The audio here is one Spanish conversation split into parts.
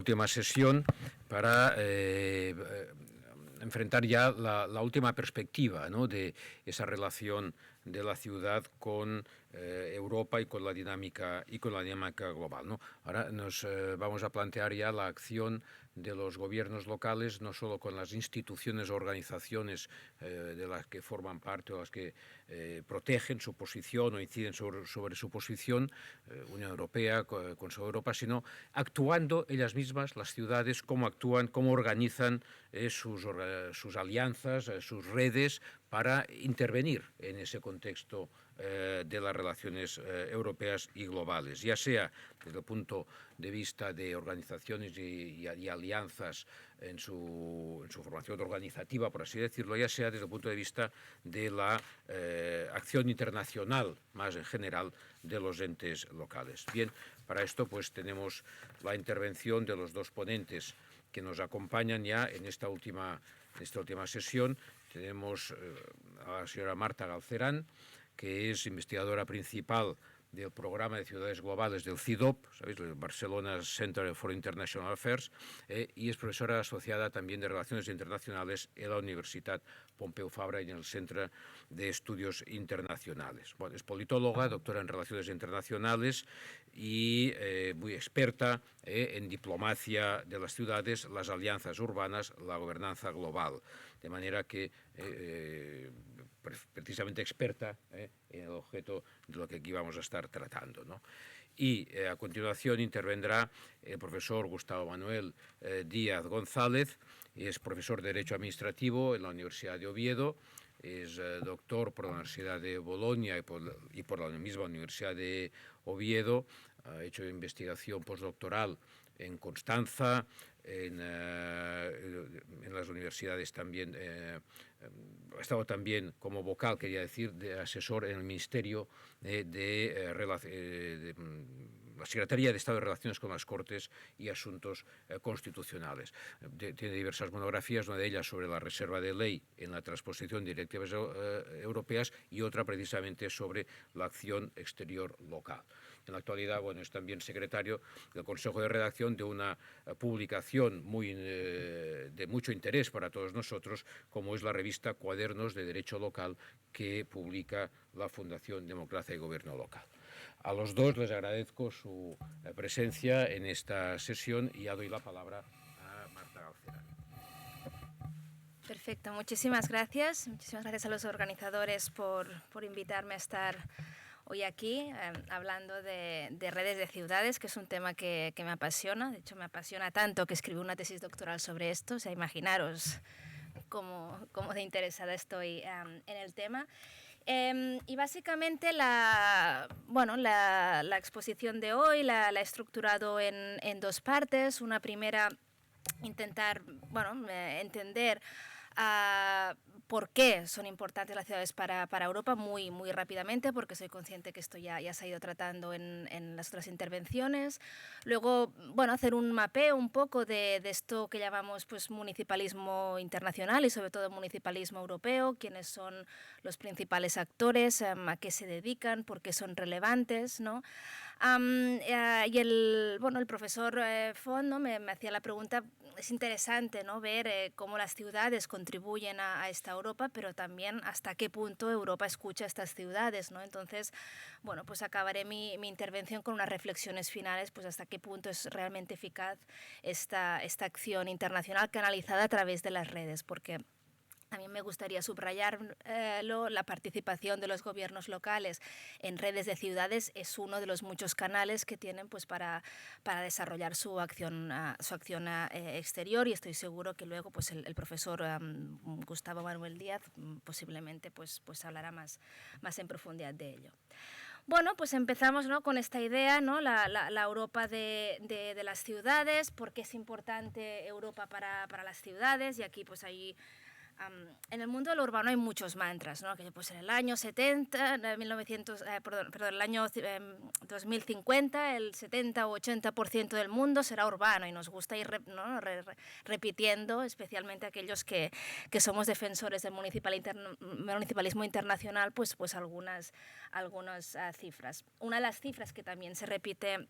última sesión para enfrentar ya la última perspectiva, ¿no?, de esa relación de la ciudad con Europa y con la dinámica global, ¿no? Ahora nos vamos a plantear ya la acción de los gobiernos locales, no solo con las instituciones o organizaciones de las que forman parte o las que protegen su posición o inciden sobre su posición, Unión Europea, Consejo de Europa, sino actuando ellas mismas, las ciudades, cómo actúan, cómo organizan sus alianzas, sus redes, para intervenir en ese contexto de las relaciones europeas y globales, ya sea desde el punto de vista de organizaciones y alianzas en su formación organizativa, por así decirlo, ya sea desde el punto de vista de la acción internacional más en general de los entes locales. Bien, para esto pues tenemos la intervención de los dos ponentes que nos acompañan ya en esta última sesión. Tenemos a la señora Marta Galcerán, que es investigadora principal del programa de ciudades globales del CIDOP, ¿sabéis?, el Barcelona Center for International Affairs, y es profesora asociada también de Relaciones Internacionales en la Universidad Pompeu Fabra y en el Centro de Estudios Internacionales. Bueno, es politóloga, doctora en Relaciones Internacionales y muy experta en diplomacia de las ciudades, las alianzas urbanas, la gobernanza global, de manera que precisamente experta en el objeto de lo que aquí vamos a estar tratando, ¿no? Y a continuación intervendrá el profesor Gustavo Manuel Díaz González, es profesor de Derecho Administrativo en la Universidad de Oviedo, es doctor por la Universidad de Bolonia y por la misma Universidad de Oviedo, ha hecho investigación postdoctoral en Constanza, en las universidades también, ha estado también como vocal, quería decir, de asesor en el Ministerio de la Secretaría de Estado de Relaciones con las Cortes y Asuntos Constitucionales. Tiene diversas monografías, una de ellas sobre la reserva de ley en la transposición de directivas europeas y otra precisamente sobre la acción exterior local. En la actualidad, bueno, es también secretario del Consejo de Redacción de una publicación de mucho interés para todos nosotros, como es la revista Cuadernos de Derecho Local, que publica la Fundación Democracia y Gobierno Local. A los dos les agradezco su presencia en esta sesión y ya doy la palabra a Marta Galcerán. Perfecto, muchísimas gracias. Muchísimas gracias a los organizadores por invitarme a estar hoy aquí hablando de redes de ciudades, que es un tema que me apasiona. De hecho, me apasiona tanto que escribí una tesis doctoral sobre esto. O sea, imaginaros cómo de interesada estoy en el tema. Y básicamente la exposición de hoy la he estructurado en dos partes. Una primera, intentar entender por qué son importantes las ciudades para Europa muy rápidamente, porque soy consciente que esto ya se ha ido tratando en las otras intervenciones. Luego, hacer un mapeo un poco de esto que llamamos pues municipalismo internacional y sobre todo municipalismo europeo, quiénes son los principales actores, a qué se dedican, por qué son relevantes, ¿no? Y el profesor Font, ¿no?, me hacía la pregunta, es interesante, ¿no?, ver cómo las ciudades contribuyen a esta Europa, pero también hasta qué punto Europa escucha a estas ciudades, ¿no? Entonces, pues acabaré mi intervención con unas reflexiones finales, pues hasta qué punto es realmente eficaz esta acción internacional canalizada a través de las redes, porque también me gustaría subrayar la participación de los gobiernos locales en redes de ciudades es uno de los muchos canales que tienen pues para desarrollar su acción exterior, y estoy seguro que luego pues el profesor Gustavo Manuel Díaz posiblemente pues hablará más en profundidad de ello. Bueno, pues empezamos, ¿no?, con esta idea, ¿no?, la Europa de las ciudades, por qué es importante Europa para las ciudades, y aquí pues hay en el mundo del urbano hay muchos mantras, ¿no? Que pues en el año 70, el año 2050, el 70 o 80% del mundo será urbano, y nos gusta ir repitiendo, especialmente aquellos que somos defensores del municipalismo internacional, pues algunas cifras. Una de las cifras que también se repite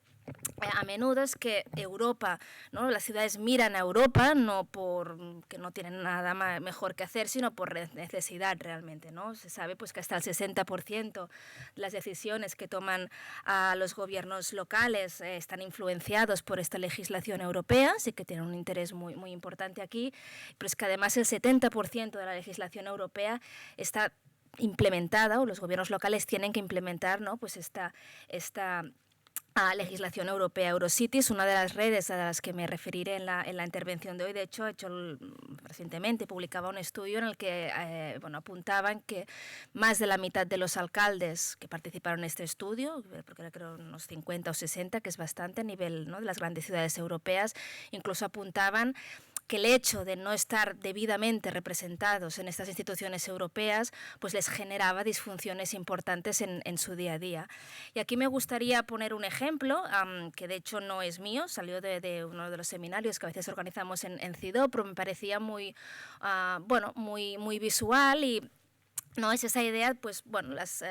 a menudo es que Europa, ¿no? Las ciudades miran a Europa no porque no tienen nada mejor que hacer, sino por necesidad realmente, ¿no? Se sabe pues que hasta el 60% de las decisiones que toman los gobiernos locales están influenciados por esta legislación europea, sí que tienen un interés muy, muy importante aquí, pero es que además el 70% de la legislación europea está implementada, o los gobiernos locales tienen que implementar, ¿no? Pues esta legislación europea. Eurocities, una de las redes a las que me referiré en la intervención de hoy, de hecho, recientemente publicaba un estudio en el que apuntaban que más de la mitad de los alcaldes que participaron en este estudio, porque creo unos 50 o 60, que es bastante a nivel, ¿no?, de las grandes ciudades europeas, incluso apuntaban que el hecho de no estar debidamente representados en estas instituciones europeas pues les generaba disfunciones importantes en su día a día. Y aquí me gustaría poner un ejemplo, que de hecho no es mío, salió de uno de los seminarios que a veces organizamos en CIDO, pero me parecía muy visual y no es esa idea, pues bueno, las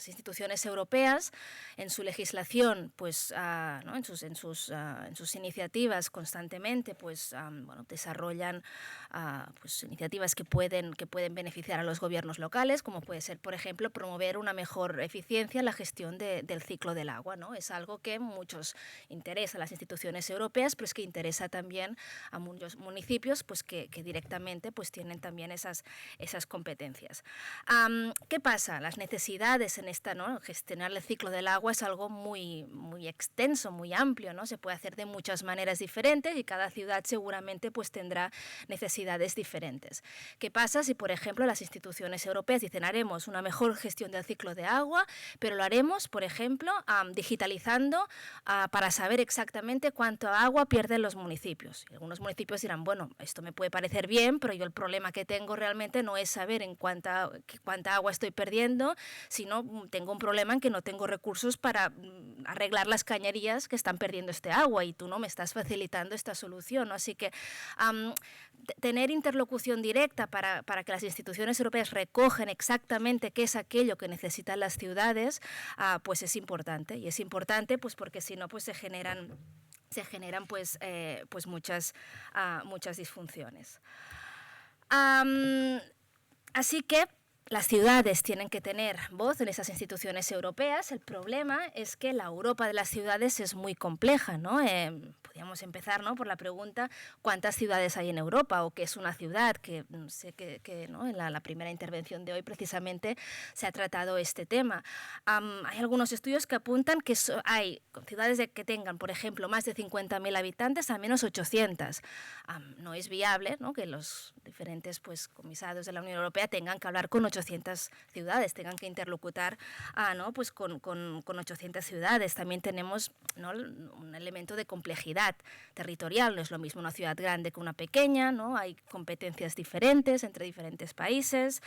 instituciones europeas en su legislación, pues ¿no?, en sus iniciativas constantemente, pues desarrollan pues iniciativas que pueden beneficiar a los gobiernos locales, como puede ser, por ejemplo, promover una mejor eficiencia en la gestión del ciclo del agua, ¿no? Es algo que muchos interesa a las instituciones europeas, pero es que interesa también a muchos municipios, pues que directamente pues tienen también esas competencias. ¿Qué pasa? Las necesidades en esta, ¿no?, gestionar el ciclo del agua es algo muy, muy extenso, muy amplio, ¿no? Se puede hacer de muchas maneras diferentes y cada ciudad seguramente pues tendrá necesidades diferentes. ¿Qué pasa si, por ejemplo, las instituciones europeas dicen haremos una mejor gestión del ciclo de agua, pero lo haremos, por ejemplo, digitalizando para saber exactamente cuánto agua pierden los municipios? Y algunos municipios dirán, bueno, esto me puede parecer bien, pero yo el problema que tengo realmente no es saber en cuánta agua estoy perdiendo, sino tengo un problema en que no tengo recursos para arreglar las cañerías que están perdiendo este agua y tú no me estás facilitando esta solución, ¿no? Así que tener interlocución directa para que las instituciones europeas recojan exactamente qué es aquello que necesitan las ciudades, pues es importante. Y es importante pues porque si no pues se generan pues muchas disfunciones. Así que las ciudades tienen que tener voz en esas instituciones europeas. El problema es que la Europa de las ciudades es muy compleja, ¿no? Podríamos empezar, ¿no?, por la pregunta ¿cuántas ciudades hay en Europa? ¿O qué es una ciudad? Que sé que ¿no?, en la primera intervención de hoy precisamente se ha tratado este tema. Hay algunos estudios que apuntan que hay ciudades que tengan, por ejemplo, más de 50.000 habitantes a menos 800. No es viable, ¿no?, que los diferentes pues, comisarios de la Unión Europea tengan que hablar con 800 ciudades, tengan que interlocutar ¿no?, pues con 800 ciudades. También tenemos, ¿no?, un elemento de complejidad territorial. No es lo mismo una ciudad grande que una pequeña, ¿no? Hay competencias diferentes entre diferentes países.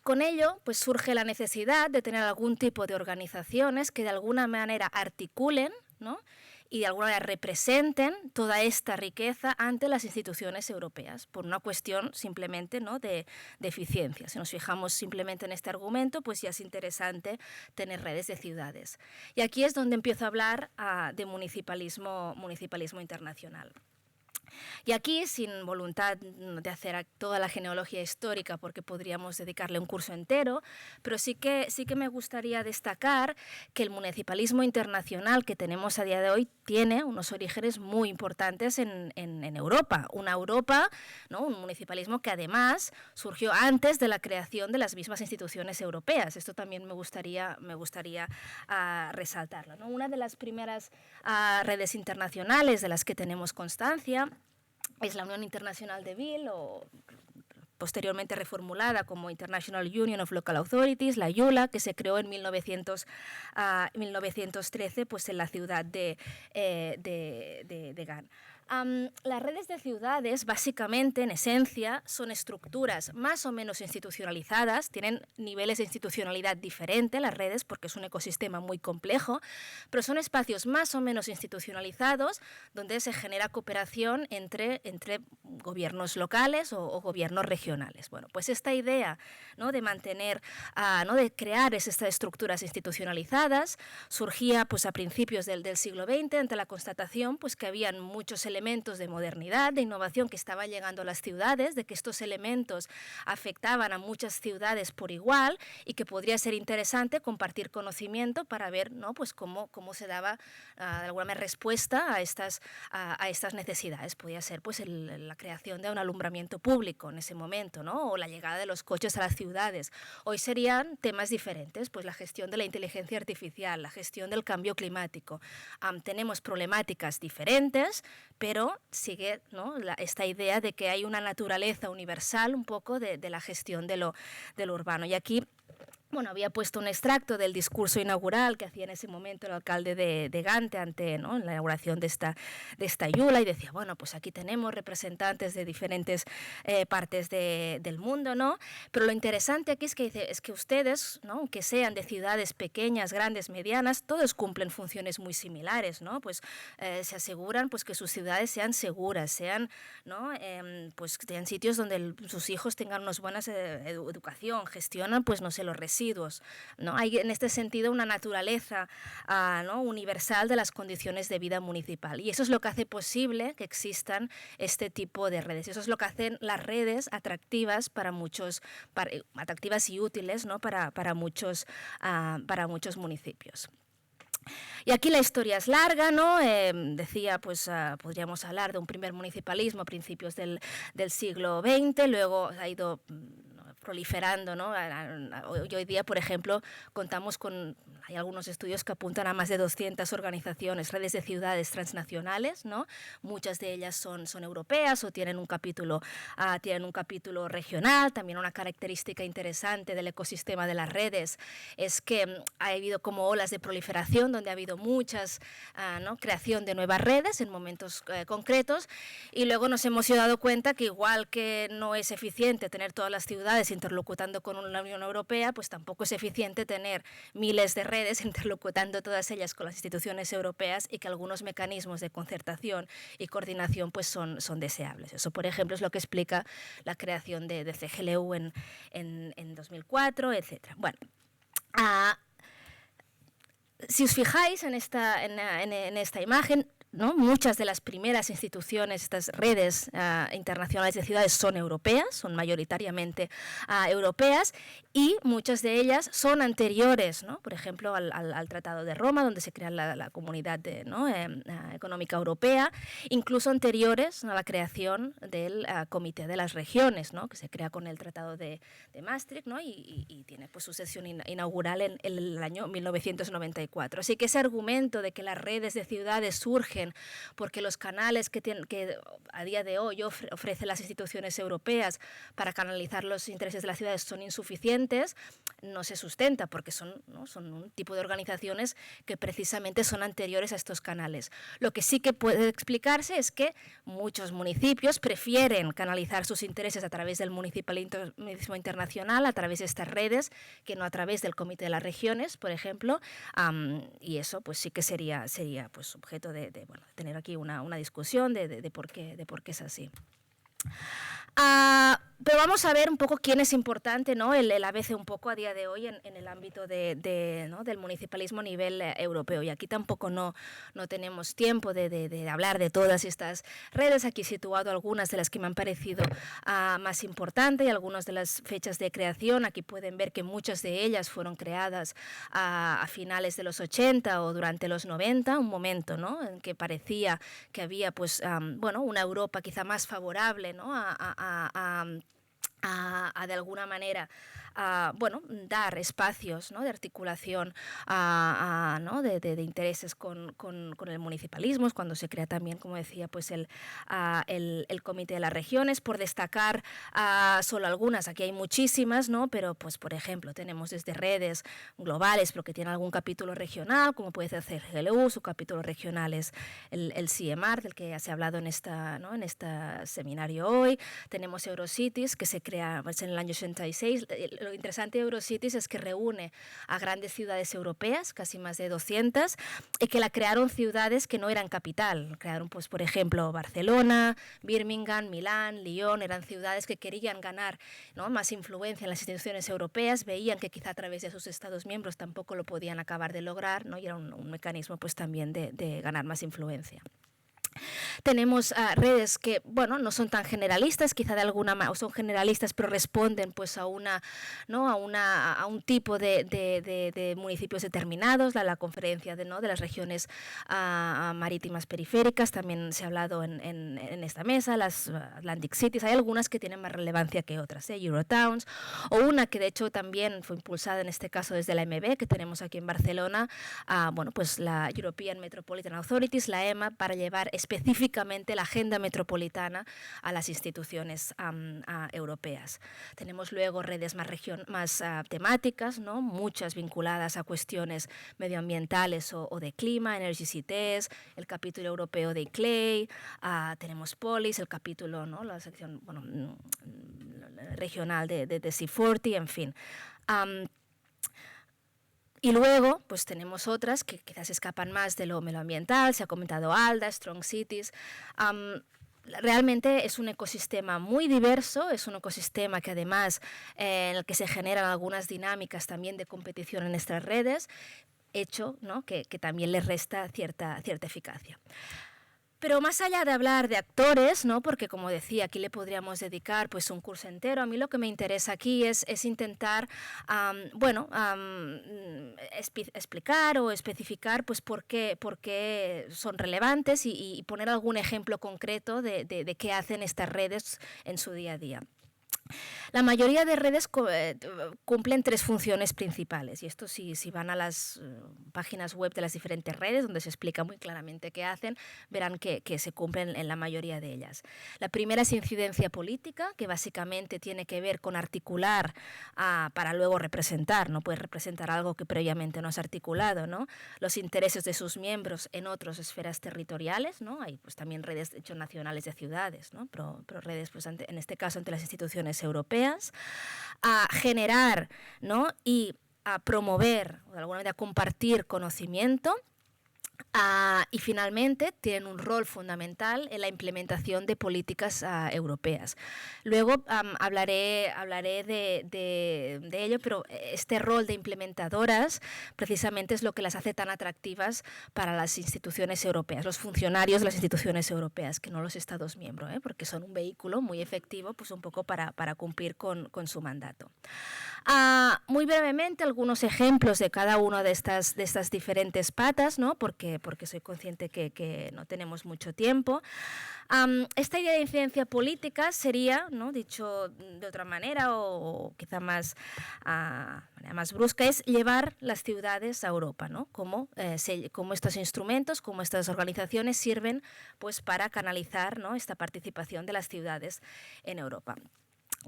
Con ello, pues surge la necesidad de tener algún tipo de organizaciones que de alguna manera articulen, ¿no?, y de alguna manera representen toda esta riqueza ante las instituciones europeas, por una cuestión simplemente, ¿no?, de eficiencia. Si nos fijamos simplemente en este argumento, pues ya es interesante tener redes de ciudades. Y aquí es donde empiezo a hablar de municipalismo internacional. Y aquí, sin voluntad de hacer toda la genealogía histórica, porque podríamos dedicarle un curso entero, pero sí que me gustaría destacar que el municipalismo internacional que tenemos a día de hoy tiene unos orígenes muy importantes en Europa. Una Europa, ¿no?, un municipalismo que además surgió antes de la creación de las mismas instituciones europeas. Esto también me gustaría resaltarlo, ¿no? Una de las primeras redes internacionales de las que tenemos constancia es la Unión Internacional de Ville, o posteriormente reformulada como International Union of Local Authorities, la IULA, que se creó en 1913 pues en la ciudad de Gand. Las redes de ciudades, básicamente, en esencia, son estructuras más o menos institucionalizadas, tienen niveles de institucionalidad diferentes las redes porque es un ecosistema muy complejo, pero son espacios más o menos institucionalizados donde se genera cooperación entre gobiernos locales o gobiernos regionales regionales. Bueno, pues esta idea, ¿no?, de mantener, ¿no?, de crear estas estructuras institucionalizadas surgía pues a principios del siglo XX ante la constatación pues que habían muchos elementos de modernidad, de innovación que estaban llegando a las ciudades, de que estos elementos afectaban a muchas ciudades por igual y que podría ser interesante compartir conocimiento para ver, ¿no?, pues cómo se daba de alguna manera respuesta a estas necesidades. Podía ser pues la creación de un alumbramiento público en ese momento, ¿no?, o la llegada de los coches a las ciudades. Hoy serían temas diferentes, pues la gestión de la inteligencia artificial, la gestión del cambio climático. Tenemos problemáticas diferentes, pero sigue, ¿no?, esta idea de que hay una naturaleza universal un poco de la gestión de lo urbano. Y aquí, bueno, había puesto un extracto del discurso inaugural que hacía en ese momento el alcalde de Gante ante, ¿no?, la inauguración de esta yula, y decía, bueno, pues aquí tenemos representantes de diferentes partes del mundo, ¿no? Pero lo interesante aquí es que dice, es que ustedes, ¿no?, aunque sean de ciudades pequeñas, grandes, medianas, todos cumplen funciones muy similares, ¿no? Pues se aseguran pues que sus ciudades sean seguras, sean, ¿no?, pues sean sitios donde sus hijos tengan una buena educación, gestionan, pues no sé, los residuos, ¿no? Hay en este sentido una naturaleza ¿no?, universal de las condiciones de vida municipal, y eso es lo que hace posible que existan este tipo de redes. Eso es lo que hacen las redes atractivas para muchos, atractivas y útiles, ¿no?, para muchos municipios. Y aquí la historia es larga, ¿no? Decía, pues podríamos hablar de un primer municipalismo a principios del siglo XX, luego ha ido proliferando, ¿no? Hoy día, por ejemplo, contamos con, hay algunos estudios que apuntan a más de 200 organizaciones, redes de ciudades transnacionales, ¿no? Muchas de ellas son europeas o tienen un capítulo regional. También una característica interesante del ecosistema de las redes es que ha habido como olas de proliferación donde ha habido muchas, ¿no?, creación de nuevas redes en momentos concretos, y luego nos hemos dado cuenta que igual que no es eficiente tener todas las ciudades interlocutando con la Unión Europea, pues tampoco es eficiente tener miles de redes interlocutando todas ellas con las instituciones europeas, y que algunos mecanismos de concertación y coordinación pues son deseables. Eso, por ejemplo, es lo que explica la creación de CGLU en 2004, etc. Bueno, si os fijáis en esta imagen, ¿no?, muchas de las primeras instituciones, estas redes internacionales de ciudades son europeas, son mayoritariamente europeas, y muchas de ellas son anteriores, ¿no?, por ejemplo, al Tratado de Roma, donde se crea la Comunidad Económica Europea, incluso anteriores a la creación del Comité de las Regiones, ¿no?, que se crea con el Tratado de Maastricht, ¿no?, y tiene pues su sesión inaugural en el año 1994. Así que ese argumento de que las redes de ciudades surgen porque los canales que a día de hoy ofrecen las instituciones europeas para canalizar los intereses de las ciudades son insuficientes, no se sustenta, porque son un tipo de organizaciones que precisamente son anteriores a estos canales. Lo que sí que puede explicarse es que muchos municipios prefieren canalizar sus intereses a través del municipalismo internacional, a través de estas redes, que no a través del Comité de las Regiones, por ejemplo, y eso pues sí que sería pues objeto de tener aquí una discusión de por qué es así. Pero vamos a ver un poco quién es importante, ¿no?, el ABC un poco a día de hoy en el ámbito ¿no?, del municipalismo a nivel europeo. Y aquí tampoco no tenemos tiempo de hablar de todas estas redes. Aquí he situado algunas de las que me han parecido más importantes y algunas de las fechas de creación. Aquí pueden ver que muchas de ellas fueron creadas a finales de los 80 o durante los 90, un momento, ¿no?, en que parecía que había pues, una Europa quizá más favorable, ¿no?, a de alguna manera dar espacios, ¿no?, de articulación ¿no?, de intereses con el municipalismo, cuando se crea también, como decía, pues el Comité de las Regiones. Por destacar solo algunas, aquí hay muchísimas, ¿no?, pero pues por ejemplo tenemos desde redes globales pero que tienen algún capítulo regional, como puede ser CGLU, su capítulo regional es el CIEMAR, del que ya se ha hablado en este seminario hoy. Tenemos Eurocities, que se crea pues, en el año 86. lo interesante de Eurocities es que reúne a grandes ciudades europeas, casi más de 200, y que la crearon ciudades que no eran capital. Crearon, pues, por ejemplo, Barcelona, Birmingham, Milán, Lyon, eran ciudades que querían ganar, ¿no?, más influencia en las instituciones europeas, veían que quizá a través de sus Estados miembros tampoco lo podían acabar de lograr, ¿no?, y era un mecanismo, pues, también de ganar más influencia. Tenemos redes que, bueno, no son tan generalistas, quizá de alguna manera, o son generalistas, pero responden, pues, a un tipo de municipios determinados, la conferencia de las regiones marítimas periféricas, también se ha hablado en esta mesa, las Atlantic Cities. Hay algunas que tienen más relevancia que otras, Eurotowns, o una que de hecho también fue impulsada en este caso desde la EMB, que tenemos aquí en Barcelona, bueno, pues la European Metropolitan Authorities, la EMA, para llevar específicamente la agenda metropolitana a las instituciones europeas. Tenemos luego redes más temáticas, ¿no?, muchas vinculadas a cuestiones medioambientales o de clima, Energy Cities, el capítulo europeo de ICLEI, tenemos Polis, el capítulo, ¿no?, la sección, bueno, regional de C40, en fin. Y luego, pues tenemos otras que quizás escapan más de lo medioambiental, se ha comentado ALDA, Strong Cities. Realmente es un ecosistema muy diverso, es un ecosistema que además en el que se generan algunas dinámicas también de competición en estas redes, hecho, ¿no?, que también les resta cierta eficacia. Pero más allá de hablar de actores, ¿no?, porque como decía, aquí le podríamos dedicar pues un curso entero, a mí lo que me interesa aquí es intentar explicar o especificar pues por qué son relevantes y poner algún ejemplo concreto de qué hacen estas redes en su día a día. La mayoría de redes cumplen tres funciones principales, y esto si van a las páginas web de las diferentes redes, donde se explica muy claramente qué hacen, verán que se cumplen en la mayoría de ellas. La primera es incidencia política, que básicamente tiene que ver con articular para luego representar, no puedes representar algo que previamente no has articulado, ¿no?, los intereses de sus miembros en otras esferas territoriales, ¿no? Hay pues también redes, de hecho, nacionales de ciudades, ¿no?, pero redes, pues, en este caso, ante las instituciones europeas, a generar, ¿no?, y a promover, o de alguna manera compartir conocimiento, y finalmente tienen un rol fundamental en la implementación de políticas europeas. Luego hablaré de ello, pero este rol de implementadoras precisamente es lo que las hace tan atractivas para las instituciones europeas, los funcionarios de las instituciones europeas, que no los Estados miembros, porque son un vehículo muy efectivo, pues un poco para cumplir con su mandato. Muy brevemente, algunos ejemplos de cada una de estas diferentes patas, ¿no?, porque soy consciente que no tenemos mucho tiempo. Esta idea de incidencia política sería, ¿no?, dicho de otra manera o quizá más brusca, es llevar las ciudades a Europa, ¿no?, cómo estos instrumentos, cómo estas organizaciones sirven pues para canalizar, ¿no?, esta participación de las ciudades en Europa.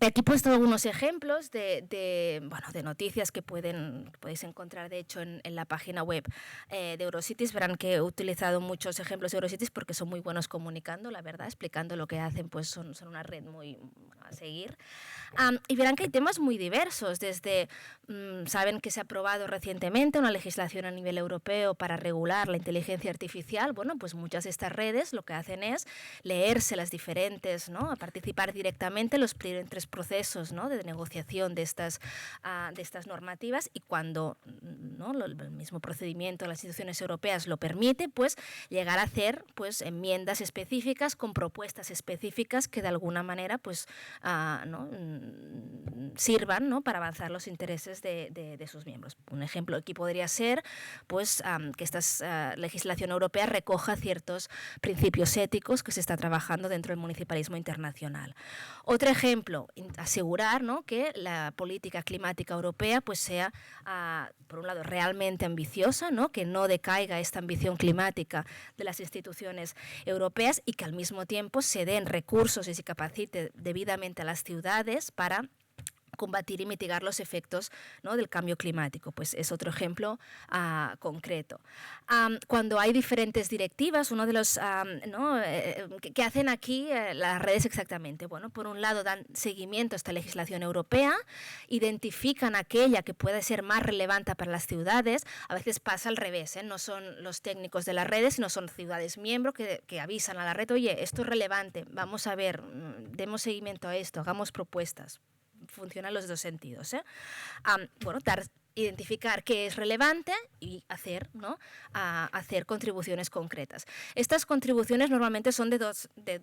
Aquí he puesto algunos ejemplos de noticias que podéis encontrar, de hecho, en la página web de Eurocities. Verán que he utilizado muchos ejemplos de Eurocities porque son muy buenos comunicando, la verdad, explicando lo que hacen, pues son una red muy a seguir. Y verán que hay temas muy diversos, desde, saben que se ha aprobado recientemente una legislación a nivel europeo para regular la inteligencia artificial. Bueno, pues muchas de estas redes lo que hacen es leerse las diferentes, ¿no?, a participar directamente en los diferentes procesos, ¿no?, de negociación de estas normativas, y cuando, ¿no?, el mismo procedimiento de las instituciones europeas lo permite, pues llegar a hacer pues enmiendas específicas con propuestas específicas que de alguna manera pues sirvan, ¿no?, para avanzar los intereses de sus miembros. Un ejemplo aquí podría ser pues que esta legislación europea recoja ciertos principios éticos que se está trabajando dentro del municipalismo internacional. Otro ejemplo, asegurar, ¿no?, que la política climática europea pues sea, por un lado, realmente ambiciosa, ¿no?, que no decaiga esta ambición climática de las instituciones europeas, y que al mismo tiempo se den recursos y se capacite debidamente a las ciudades para combatir y mitigar los efectos, ¿no?, del cambio climático. Pues es otro ejemplo concreto. Cuando hay diferentes directivas, uno de los ¿qué hacen aquí las redes exactamente? Bueno, por un lado dan seguimiento a esta legislación europea, identifican aquella que puede ser más relevante para las ciudades. A veces pasa al revés, no son los técnicos de las redes, sino son ciudades miembros que avisan a la red: oye, esto es relevante, vamos a ver, demos seguimiento a esto, hagamos propuestas. Funcionan los dos sentidos. Bueno, identificar qué es relevante y hacer, ¿no?, hacer contribuciones concretas. Estas contribuciones normalmente son de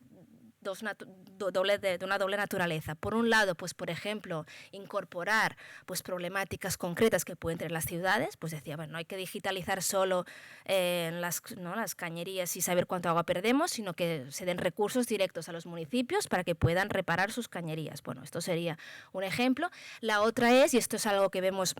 una doble naturaleza. Por un lado, pues por ejemplo, incorporar pues problemáticas concretas que pueden tener las ciudades. Pues decía, bueno, no hay que digitalizar solo las cañerías y saber cuánto agua perdemos, sino que se den recursos directos a los municipios para que puedan reparar sus cañerías. Bueno, esto sería un ejemplo. La otra es, y esto es algo que vemos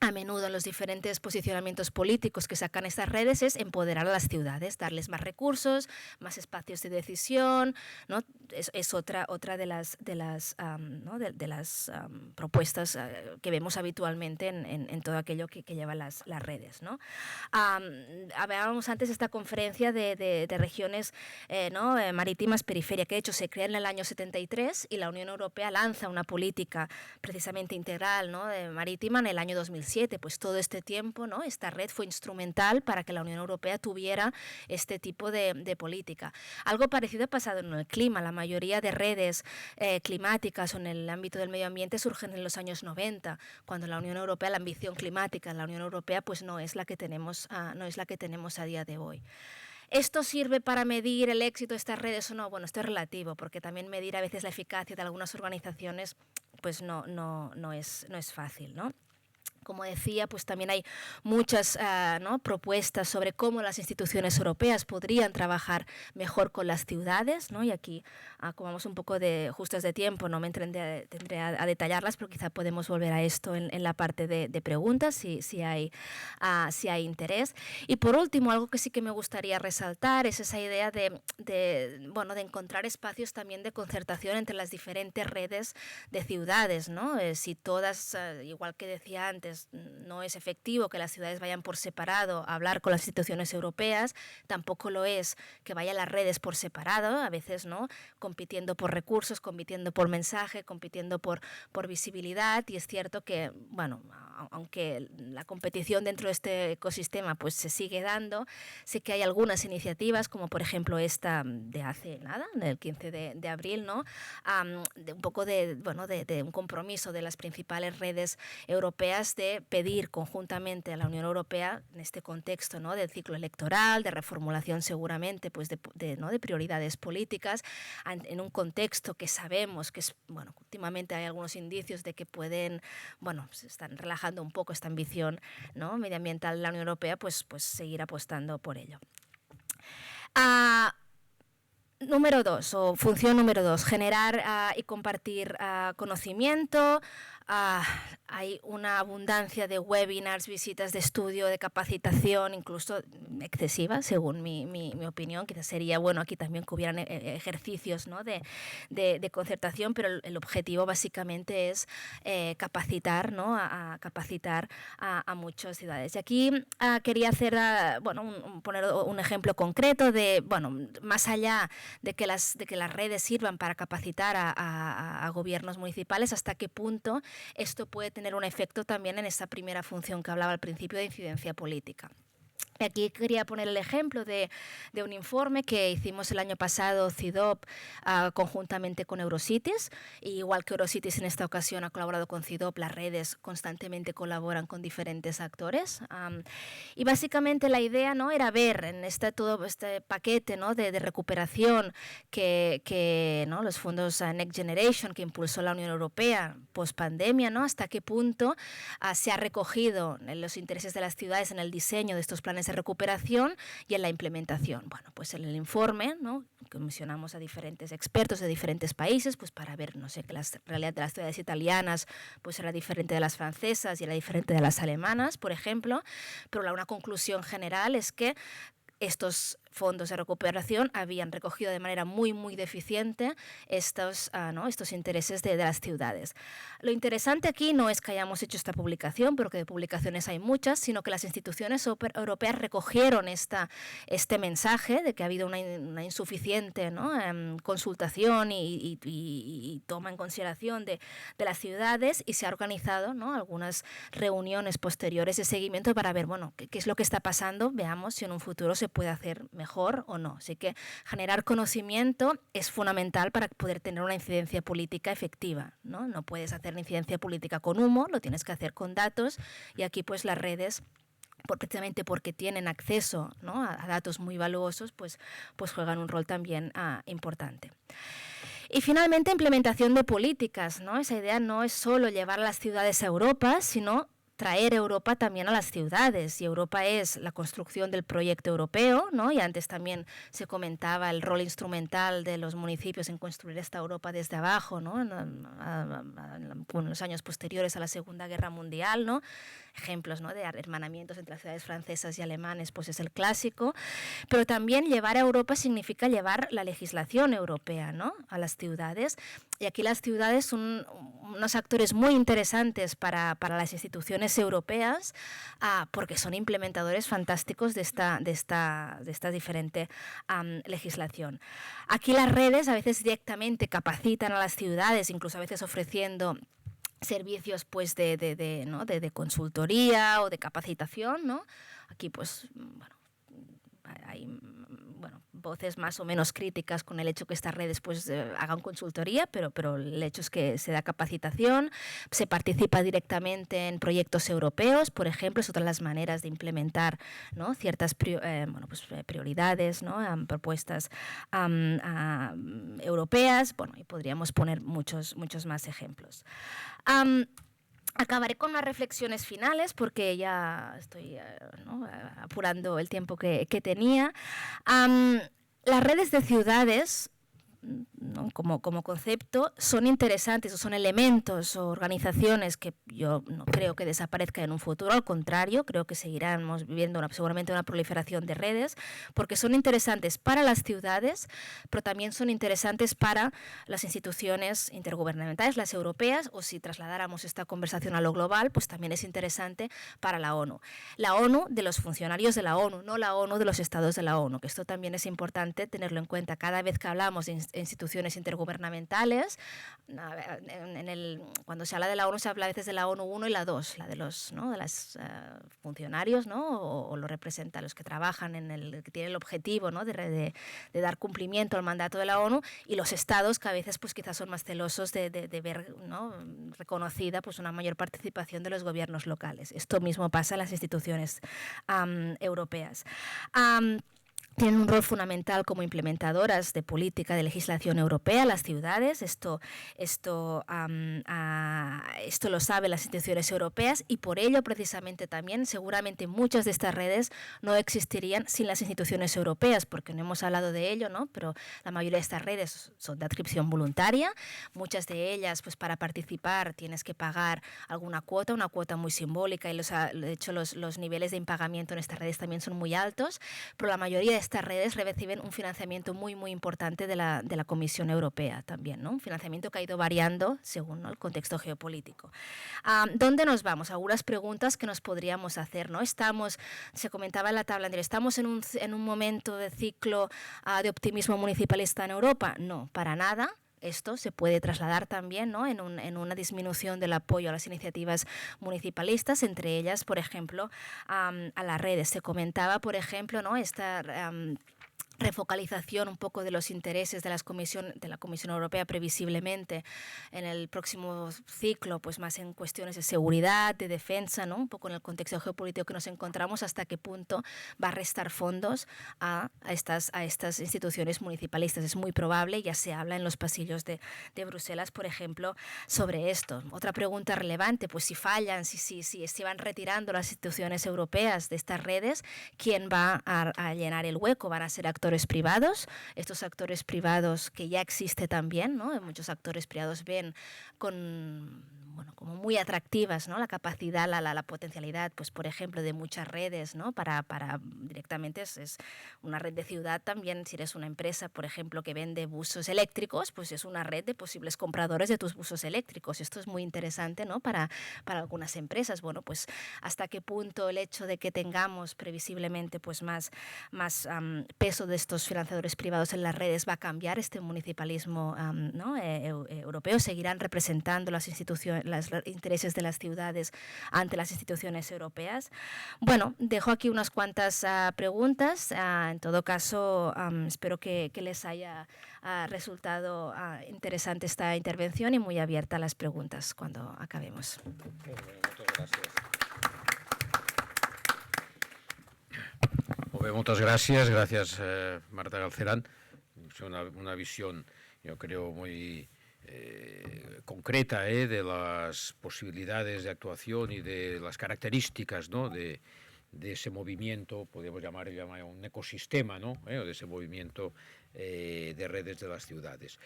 a menudo en los diferentes posicionamientos políticos que sacan estas redes, es empoderar a las ciudades, darles más recursos, más espacios de decisión, ¿no? Es otra de las propuestas que vemos habitualmente en todo aquello que lleva las redes, ¿no? Hablábamos antes de esta conferencia de regiones marítimas periferia, que de hecho se crea en el año 73 y la Unión Europea lanza una política precisamente integral, ¿no?, marítima en el año 2007. Pues todo este tiempo, ¿no?, esta red fue instrumental para que la Unión Europea tuviera este tipo de política. Algo parecido ha pasado en el clima. La mayoría de redes climáticas o en el ámbito del medio ambiente surgen en los años 90, cuando la Unión Europea, la ambición climática en la Unión Europea, pues no es la que tenemos a día de hoy. ¿Esto sirve para medir el éxito de estas redes o no? Bueno, esto es relativo, porque también medir a veces la eficacia de algunas organizaciones pues no es fácil, ¿no? Como decía, pues también hay muchas propuestas sobre cómo las instituciones europeas podrían trabajar mejor con las ciudades, ¿no? Y aquí, como vamos un poco justas de tiempo, no me tendré a detallarlas, pero quizá podemos volver a esto en la parte de preguntas, si hay interés. Y por último, algo que sí que me gustaría resaltar es esa idea de encontrar espacios también de concertación entre las diferentes redes de ciudades, ¿no? Si todas, igual que decía antes, no es efectivo que las ciudades vayan por separado a hablar con las instituciones europeas, tampoco lo es que vayan las redes por separado, a veces, ¿no?, compitiendo por recursos, compitiendo por mensaje, compitiendo por visibilidad. Y es cierto que, bueno, aunque la competición dentro de este ecosistema pues se sigue dando, sí que hay algunas iniciativas, como por ejemplo esta de hace nada, del 15 de abril, ¿no?, de un poco de un compromiso de las principales redes europeas de pedir conjuntamente a la Unión Europea, en este contexto, ¿no?, del ciclo electoral, de reformulación seguramente pues de prioridades políticas, en un contexto que sabemos que es, bueno, últimamente hay algunos indicios de que se están relajando un poco esta ambición, ¿no?, medioambiental de la Unión Europea, pues seguir apostando por ello. Número 2, o función número 2, generar y compartir conocimiento. Hay una abundancia de webinars, visitas de estudio, de capacitación, incluso excesiva, según mi opinión. Quizás sería bueno aquí también que hubieran ejercicios, ¿no?, de concertación, pero el objetivo básicamente es capacitar, ¿no?, capacitar a muchas ciudades. Y aquí quería hacer, poner un ejemplo concreto de, más allá de que las redes sirvan para capacitar a gobiernos municipales, hasta qué punto esto puede tener un efecto también en esta primera función que hablaba al principio de incidencia política. Aquí quería poner el ejemplo de un informe que hicimos el año pasado, CIDOB, conjuntamente con Eurocities. Y igual que Eurocities en esta ocasión ha colaborado con CIDOB, las redes constantemente colaboran con diferentes actores. Y básicamente la idea, ¿no?, era ver en todo este paquete, ¿no?, de recuperación que ¿no?, los fondos Next Generation que impulsó la Unión Europea post-pandemia, ¿no?, hasta qué punto se ha recogido en los intereses de las ciudades en el diseño de estos planes de recuperación y en la implementación. Bueno, pues en el informe, ¿no?, comisionamos a diferentes expertos de diferentes países, pues para ver, no sé, que la realidad de las ciudades italianas pues era diferente de las francesas y era diferente de las alemanas, por ejemplo, pero una conclusión general es que estos fondos de recuperación habían recogido de manera muy, muy deficiente estos intereses de las ciudades. Lo interesante aquí no es que hayamos hecho esta publicación, porque de publicaciones hay muchas, sino que las instituciones europeas recogieron este mensaje de que ha habido una insuficiente, ¿no?, consultación y toma en consideración de las ciudades, y se ha organizado, ¿no?, algunas reuniones posteriores de seguimiento para ver, bueno, qué es lo que está pasando, veamos si en un futuro se puede hacer mejor o no. Así que generar conocimiento es fundamental para poder tener una incidencia política efectiva, ¿no? No puedes hacer incidencia política con humo, lo tienes que hacer con datos, y aquí pues las redes, precisamente porque tienen acceso, ¿no?, a datos muy valuosos, pues juegan un rol también importante. Y finalmente, implementación de políticas, ¿no? Esa idea no es solo llevar a las ciudades a Europa, sino traer Europa también a las ciudades, y Europa es la construcción del proyecto europeo, ¿no? Y antes también se comentaba el rol instrumental de los municipios en construir esta Europa desde abajo, ¿no? En los años posteriores a la Segunda Guerra Mundial, ¿no? Ejemplos, ¿no?, de hermanamientos entre las ciudades francesas y alemanes, pues es el clásico, pero también llevar a Europa significa llevar la legislación europea, ¿no?, a las ciudades, y aquí las ciudades son unos actores muy interesantes para las instituciones europeas, porque son implementadores fantásticos de esta diferente legislación. Aquí las redes a veces directamente capacitan a las ciudades, incluso a veces ofreciendo servicios pues de consultoría o de capacitación, ¿no? Aquí pues bueno, hay voces más o menos críticas con el hecho que estas redes pues hagan consultoría, pero el hecho es que se da capacitación, se participa directamente en proyectos europeos, por ejemplo, es otra de las maneras de implementar, ¿no?, ciertas prioridades, ¿no?, propuestas europeas, bueno, y podríamos poner muchos más ejemplos. Acabaré con unas reflexiones finales porque ya estoy apurando el tiempo que tenía. Las redes de ciudades, ¿no?, como concepto, son interesantes, o son elementos o organizaciones que yo no creo que desaparezcan en un futuro, al contrario, creo que seguiremos viviendo seguramente una proliferación de redes, porque son interesantes para las ciudades, pero también son interesantes para las instituciones intergubernamentales, las europeas, o si trasladáramos esta conversación a lo global, pues también es interesante para la ONU. La ONU de los funcionarios de la ONU, no la ONU de los estados de la ONU, que esto también es importante tenerlo en cuenta. Cada vez que hablamos de instituciones intergubernamentales, cuando se habla de la ONU se habla a veces de la ONU 1 y la 2, la de los, ¿no?, de los funcionarios, ¿no?, o lo representa los que trabajan que tienen el objetivo, ¿no?, de dar cumplimiento al mandato de la ONU, y los estados, que a veces pues quizás son más celosos de ver, ¿no?, reconocida pues una mayor participación de los gobiernos locales. Esto mismo pasa en las instituciones europeas. Tienen un rol fundamental como implementadoras de política de legislación europea, las ciudades. Esto lo saben las instituciones europeas, y por ello precisamente también seguramente muchas de estas redes no existirían sin las instituciones europeas, porque no hemos hablado de ello, ¿no?, pero la mayoría de estas redes son de adscripción voluntaria. Muchas de ellas, pues para participar tienes que pagar alguna cuota, una cuota muy simbólica, y de hecho los niveles de impagamiento en estas redes también son muy altos, pero la mayoría de estas redes reciben un financiamiento muy, muy importante de la Comisión Europea también, ¿no? Un financiamiento que ha ido variando según, ¿no?, el contexto geopolítico. ¿Dónde nos vamos? Algunas preguntas que nos podríamos hacer, ¿no? Se comentaba en la tabla anterior, ¿estamos en un momento de ciclo de optimismo municipalista en Europa? No, para nada. Esto se puede trasladar también, ¿no?, en una disminución del apoyo a las iniciativas municipalistas, entre ellas, por ejemplo, a las redes. Se comentaba, por ejemplo, ¿no?, esta refocalización un poco de los intereses de la Comisión Europea previsiblemente en el próximo ciclo, pues más en cuestiones de seguridad, de defensa, ¿no?, un poco en el contexto geopolítico que nos encontramos, hasta qué punto va a restar fondos a estas instituciones municipalistas. Es muy probable, ya se habla en los pasillos de Bruselas, por ejemplo, sobre esto. Otra pregunta relevante, pues si fallan, si se van retirando las instituciones europeas de estas redes, ¿quién va a llenar el hueco? ¿Van a ser actores privados? Estos actores privados que ya existe también, ¿no? Muchos actores privados ven con bueno, como muy atractivas, ¿no? La capacidad, la potencialidad, pues por ejemplo, de muchas redes, ¿no? Para directamente es una red de ciudad también. Si eres una empresa, por ejemplo, que vende buses eléctricos, pues es una red de posibles compradores de tus buses eléctricos. Esto es muy interesante, ¿no? Para algunas empresas. Bueno, pues hasta qué punto el hecho de que tengamos previsiblemente pues más peso de estos financiadores privados en las redes va a cambiar este municipalismo, ¿no? Europeo. Seguirán representando los intereses de las ciudades ante las instituciones europeas. Bueno, dejo aquí unas cuantas preguntas. En todo caso, espero que les haya resultado interesante esta intervención y muy abierta a las preguntas cuando acabemos. Muchas gracias. Muchas gracias. Gracias, Marta Galcerán. Una visión, yo creo, muy concreta de las posibilidades de actuación y de las características, ¿no? de ese movimiento, podríamos llamar un ecosistema, ¿no? O de ese movimiento de redes de las ciudades.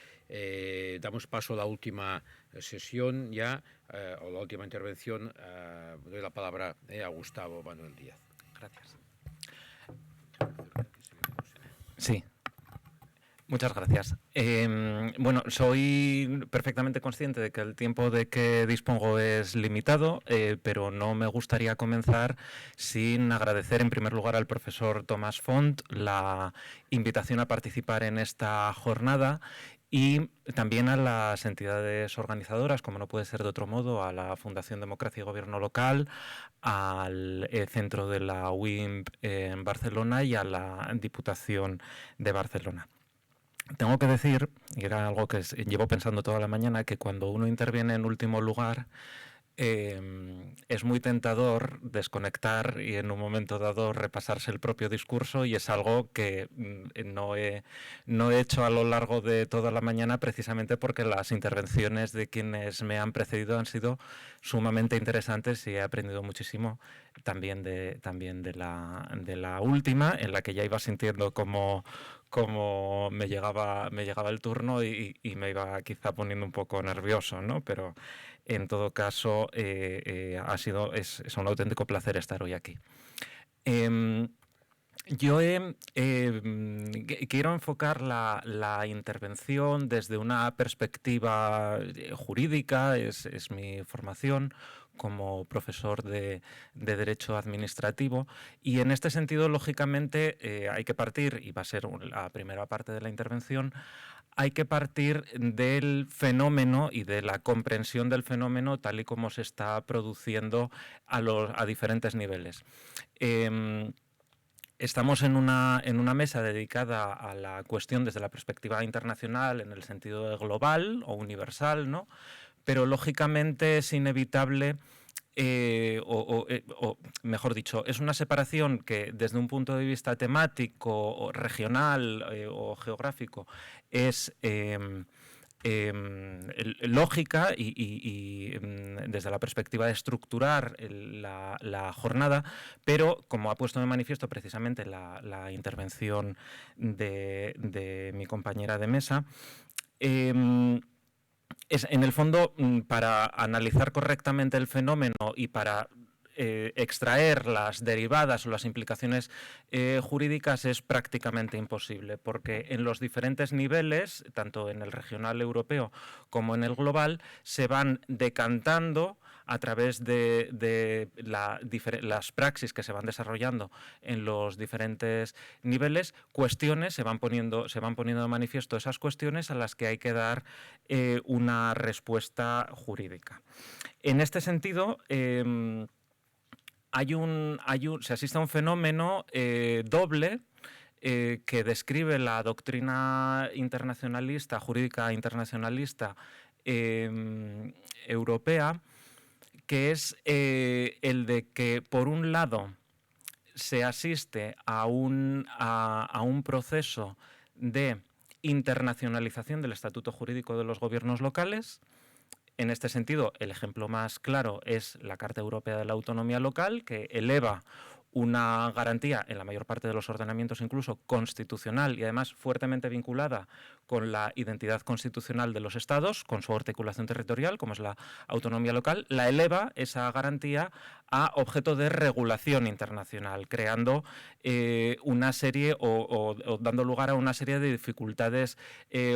Damos paso a la última sesión ya, o la última intervención. Doy la palabra a Gustavo Manuel Díaz. Gracias. Sí. Muchas gracias. Bueno, soy perfectamente consciente de que el tiempo de que dispongo es limitado, pero no me gustaría comenzar sin agradecer en primer lugar al profesor Tomás Font la invitación a participar en esta jornada y también a las entidades organizadoras, como no puede ser de otro modo, a la Fundación Democracia y Gobierno Local, al Centro de la UIMP en Barcelona y a la Diputación de Barcelona. Tengo que decir, y era algo que llevo pensando toda la mañana, que cuando uno interviene en último lugar es muy tentador desconectar y en un momento dado repasarse el propio discurso, y es algo que no he hecho a lo largo de toda la mañana, precisamente porque las intervenciones de quienes me han precedido han sido sumamente interesantes y he aprendido muchísimo también de la última, en la que ya iba sintiendo como me llegaba el turno y me iba quizá poniendo un poco nervioso, ¿no? Pero en todo caso es un auténtico placer estar hoy aquí. Yo quiero enfocar la intervención desde una perspectiva jurídica, es mi formación como profesor de Derecho Administrativo, y en este sentido, lógicamente, hay que partir, y va a ser la primera parte de la intervención, hay que partir del fenómeno y de la comprensión del fenómeno tal y como se está produciendo a diferentes niveles. Estamos en una mesa dedicada a la cuestión desde la perspectiva internacional en el sentido de global o universal, ¿no? Pero lógicamente es inevitable, o mejor dicho, es una separación que desde un punto de vista temático, o regional o geográfico es lógica y desde la perspectiva de estructurar la jornada, pero como ha puesto de manifiesto precisamente la intervención de mi compañera de mesa, es en el fondo para analizar correctamente el fenómeno y para extraer las derivadas o las implicaciones jurídicas es prácticamente imposible, porque en los diferentes niveles, tanto en el regional europeo como en el global, se van decantando a través de las praxis que se van desarrollando en los diferentes niveles, cuestiones, se van poniendo de manifiesto esas cuestiones a las que hay que dar una respuesta jurídica. En este sentido, se asiste a un fenómeno doble que describe la doctrina internacionalista, jurídica internacionalista europea, que es el de que, por un lado, se asiste a un proceso de internacionalización del estatuto jurídico de los gobiernos locales. En este sentido, el ejemplo más claro es la Carta Europea de la Autonomía Local, que eleva una garantía, en la mayor parte de los ordenamientos incluso constitucional y además fuertemente vinculada con la identidad constitucional de los estados, con su articulación territorial, como es la autonomía local, la eleva esa garantía a objeto de regulación internacional, creando una serie o dando lugar a una serie de dificultades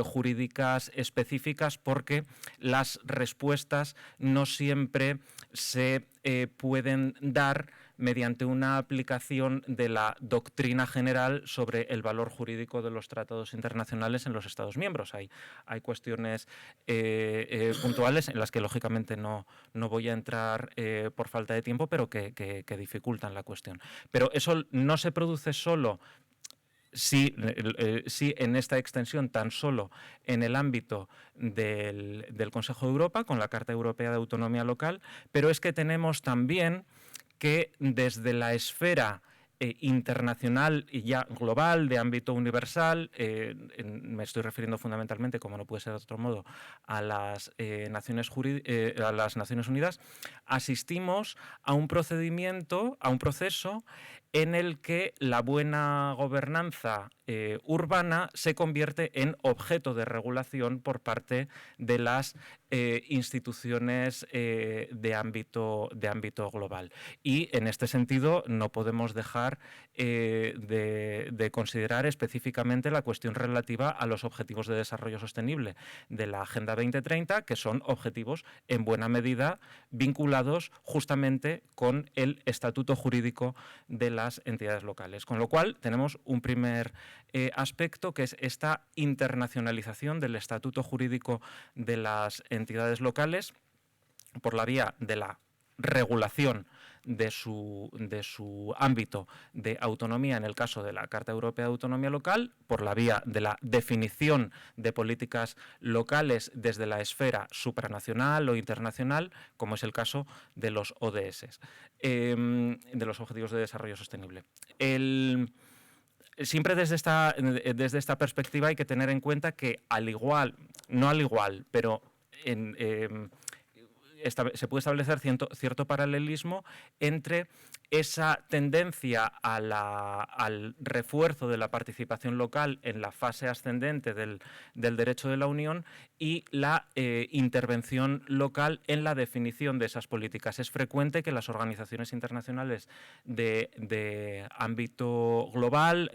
jurídicas específicas, porque las respuestas no siempre se pueden dar mediante una aplicación de la doctrina general sobre el valor jurídico de los tratados internacionales en los Estados miembros. Hay cuestiones puntuales en las que lógicamente no voy a entrar por falta de tiempo, pero que dificultan la cuestión. Pero eso no se produce solo sí, en esta extensión tan solo en el ámbito del Consejo de Europa, con la Carta Europea de Autonomía Local, pero es que tenemos también que desde la esfera internacional y ya global, de ámbito universal, me estoy refiriendo fundamentalmente, como no puede ser de otro modo, a las Naciones Unidas, asistimos a un procedimiento, a un proceso en el que la buena gobernanza urbana se convierte en objeto de regulación por parte de las instituciones de ámbito global. Y en este sentido no podemos dejar de considerar específicamente la cuestión relativa a los objetivos de desarrollo sostenible de la Agenda 2030, que son objetivos en buena medida vinculados justamente con el estatuto jurídico de las entidades locales. Con lo cual tenemos un primer aspecto, que es esta internacionalización del estatuto jurídico de las entidades locales por la vía de la regulación de su ámbito de autonomía en el caso de la Carta Europea de Autonomía Local, por la vía de la definición de políticas locales desde la esfera supranacional o internacional, como es el caso de los ODS, de los Objetivos de Desarrollo Sostenible. Siempre desde esta perspectiva hay que tener en cuenta que pero se puede establecer cierto paralelismo entre esa tendencia al refuerzo de la participación local en la fase ascendente del derecho de la Unión y la intervención local en la definición de esas políticas. Es frecuente que las organizaciones internacionales de ámbito global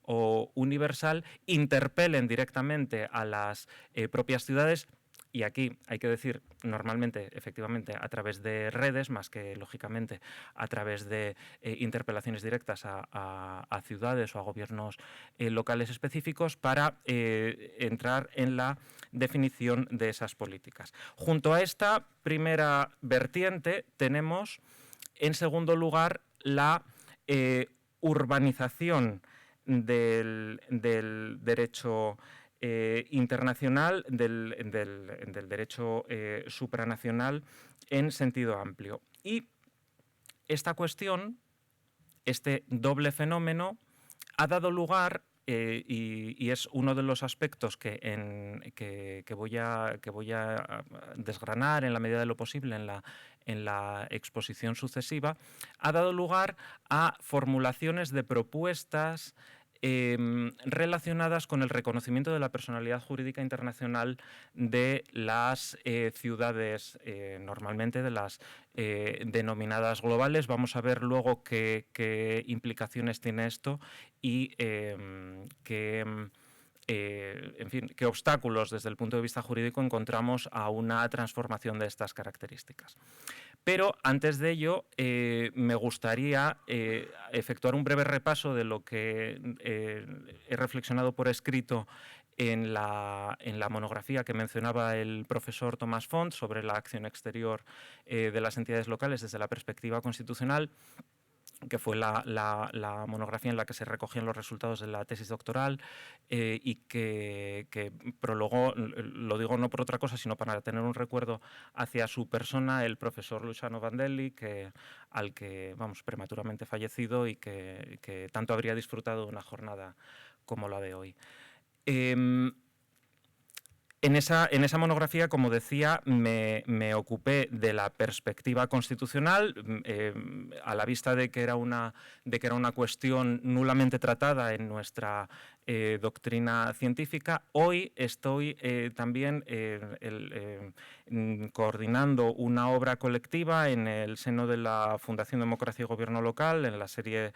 o universal interpelen directamente a las propias ciudades. Y aquí hay que decir, normalmente, efectivamente, a través de redes, más que, lógicamente, a través de interpelaciones directas a ciudades o a gobiernos locales específicos, para entrar en la definición de esas políticas. Junto a esta primera vertiente tenemos, en segundo lugar, la urbanización del derecho internacional, del derecho supranacional en sentido amplio. Y esta cuestión, este doble fenómeno, ha dado lugar, y es uno de los aspectos que voy a desgranar en la medida de lo posible en la exposición sucesiva, ha dado lugar a formulaciones de propuestas relacionadas con el reconocimiento de la personalidad jurídica internacional de las ciudades, normalmente de las denominadas globales. Vamos a ver luego qué implicaciones tiene esto y en fin, qué obstáculos desde el punto de vista jurídico encontramos a una transformación de estas características. Pero antes de ello, me gustaría efectuar un breve repaso de lo que he reflexionado por escrito en la monografía que mencionaba el profesor Tomás Font sobre la acción exterior de las entidades locales desde la perspectiva constitucional, que fue la monografía en la que se recogían los resultados de la tesis doctoral y que prologó, lo digo no por otra cosa, sino para tener un recuerdo hacia su persona, el profesor Luciano Vandelli, al que, vamos, prematuramente fallecido y que tanto habría disfrutado de una jornada como la de hoy. En esa monografía, como decía, me ocupé de la perspectiva constitucional, a la vista de que era una cuestión nulamente tratada en nuestra doctrina científica. Hoy estoy también coordinando una obra colectiva en el seno de la Fundación Democracia y Gobierno Local, en la serie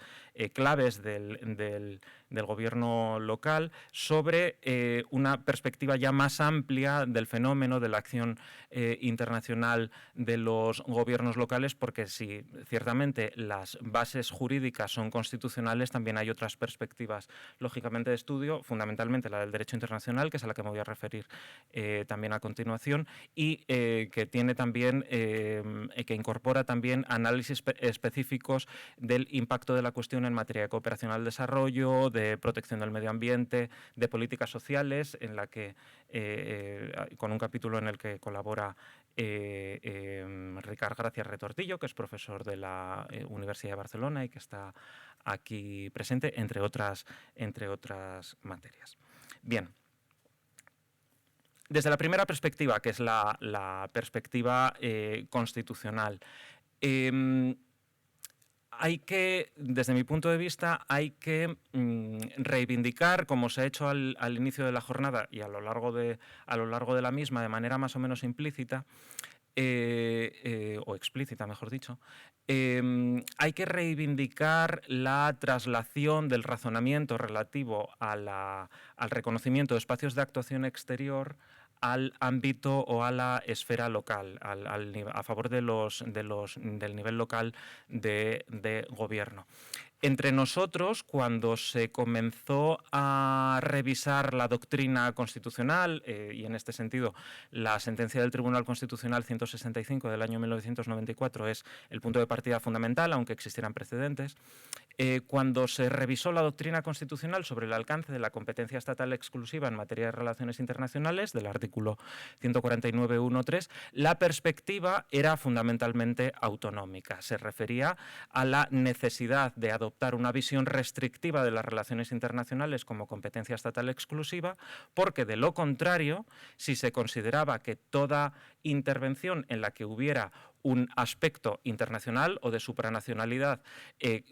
Claves del Gobierno Local, sobre una perspectiva ya más amplia del fenómeno de la acción internacional de los gobiernos locales, porque si ciertamente las bases jurídicas son constitucionales, también hay otras perspectivas, lógicamente, de estudio, fundamentalmente la del derecho internacional, que es a la que me voy a referir también a continuación, y que tiene también, que incorpora también análisis específicos del impacto de la cuestión en materia de cooperación al desarrollo, de protección del medio ambiente, de políticas sociales, en la que con un capítulo en el que colabora Ricard Gracia Retortillo, que es profesor de la Universidad de Barcelona y que está aquí presente, entre otras materias. Bien. Desde la primera perspectiva, que es la perspectiva constitucional, hay que, desde mi punto de vista, hay que reivindicar, como se ha hecho al inicio de la jornada y a lo largo de la misma, de manera más o menos implícita, o explícita, mejor dicho, hay que reivindicar la traslación del razonamiento relativo al reconocimiento de espacios de actuación exterior al ámbito o a la esfera local, a favor del nivel local de gobierno. Entre nosotros, cuando se comenzó a revisar la doctrina constitucional, y en este sentido la sentencia del Tribunal Constitucional 165 del año 1994 es el punto de partida fundamental, aunque existieran precedentes, cuando se revisó la doctrina constitucional sobre el alcance de la competencia estatal exclusiva en materia de relaciones internacionales, del artículo 149.1.3, la perspectiva era fundamentalmente autonómica. Se refería a la necesidad de adoptar una visión restrictiva de las relaciones internacionales como competencia estatal exclusiva, porque de lo contrario, si se consideraba que toda intervención en la que hubiera un aspecto internacional o de supranacionalidad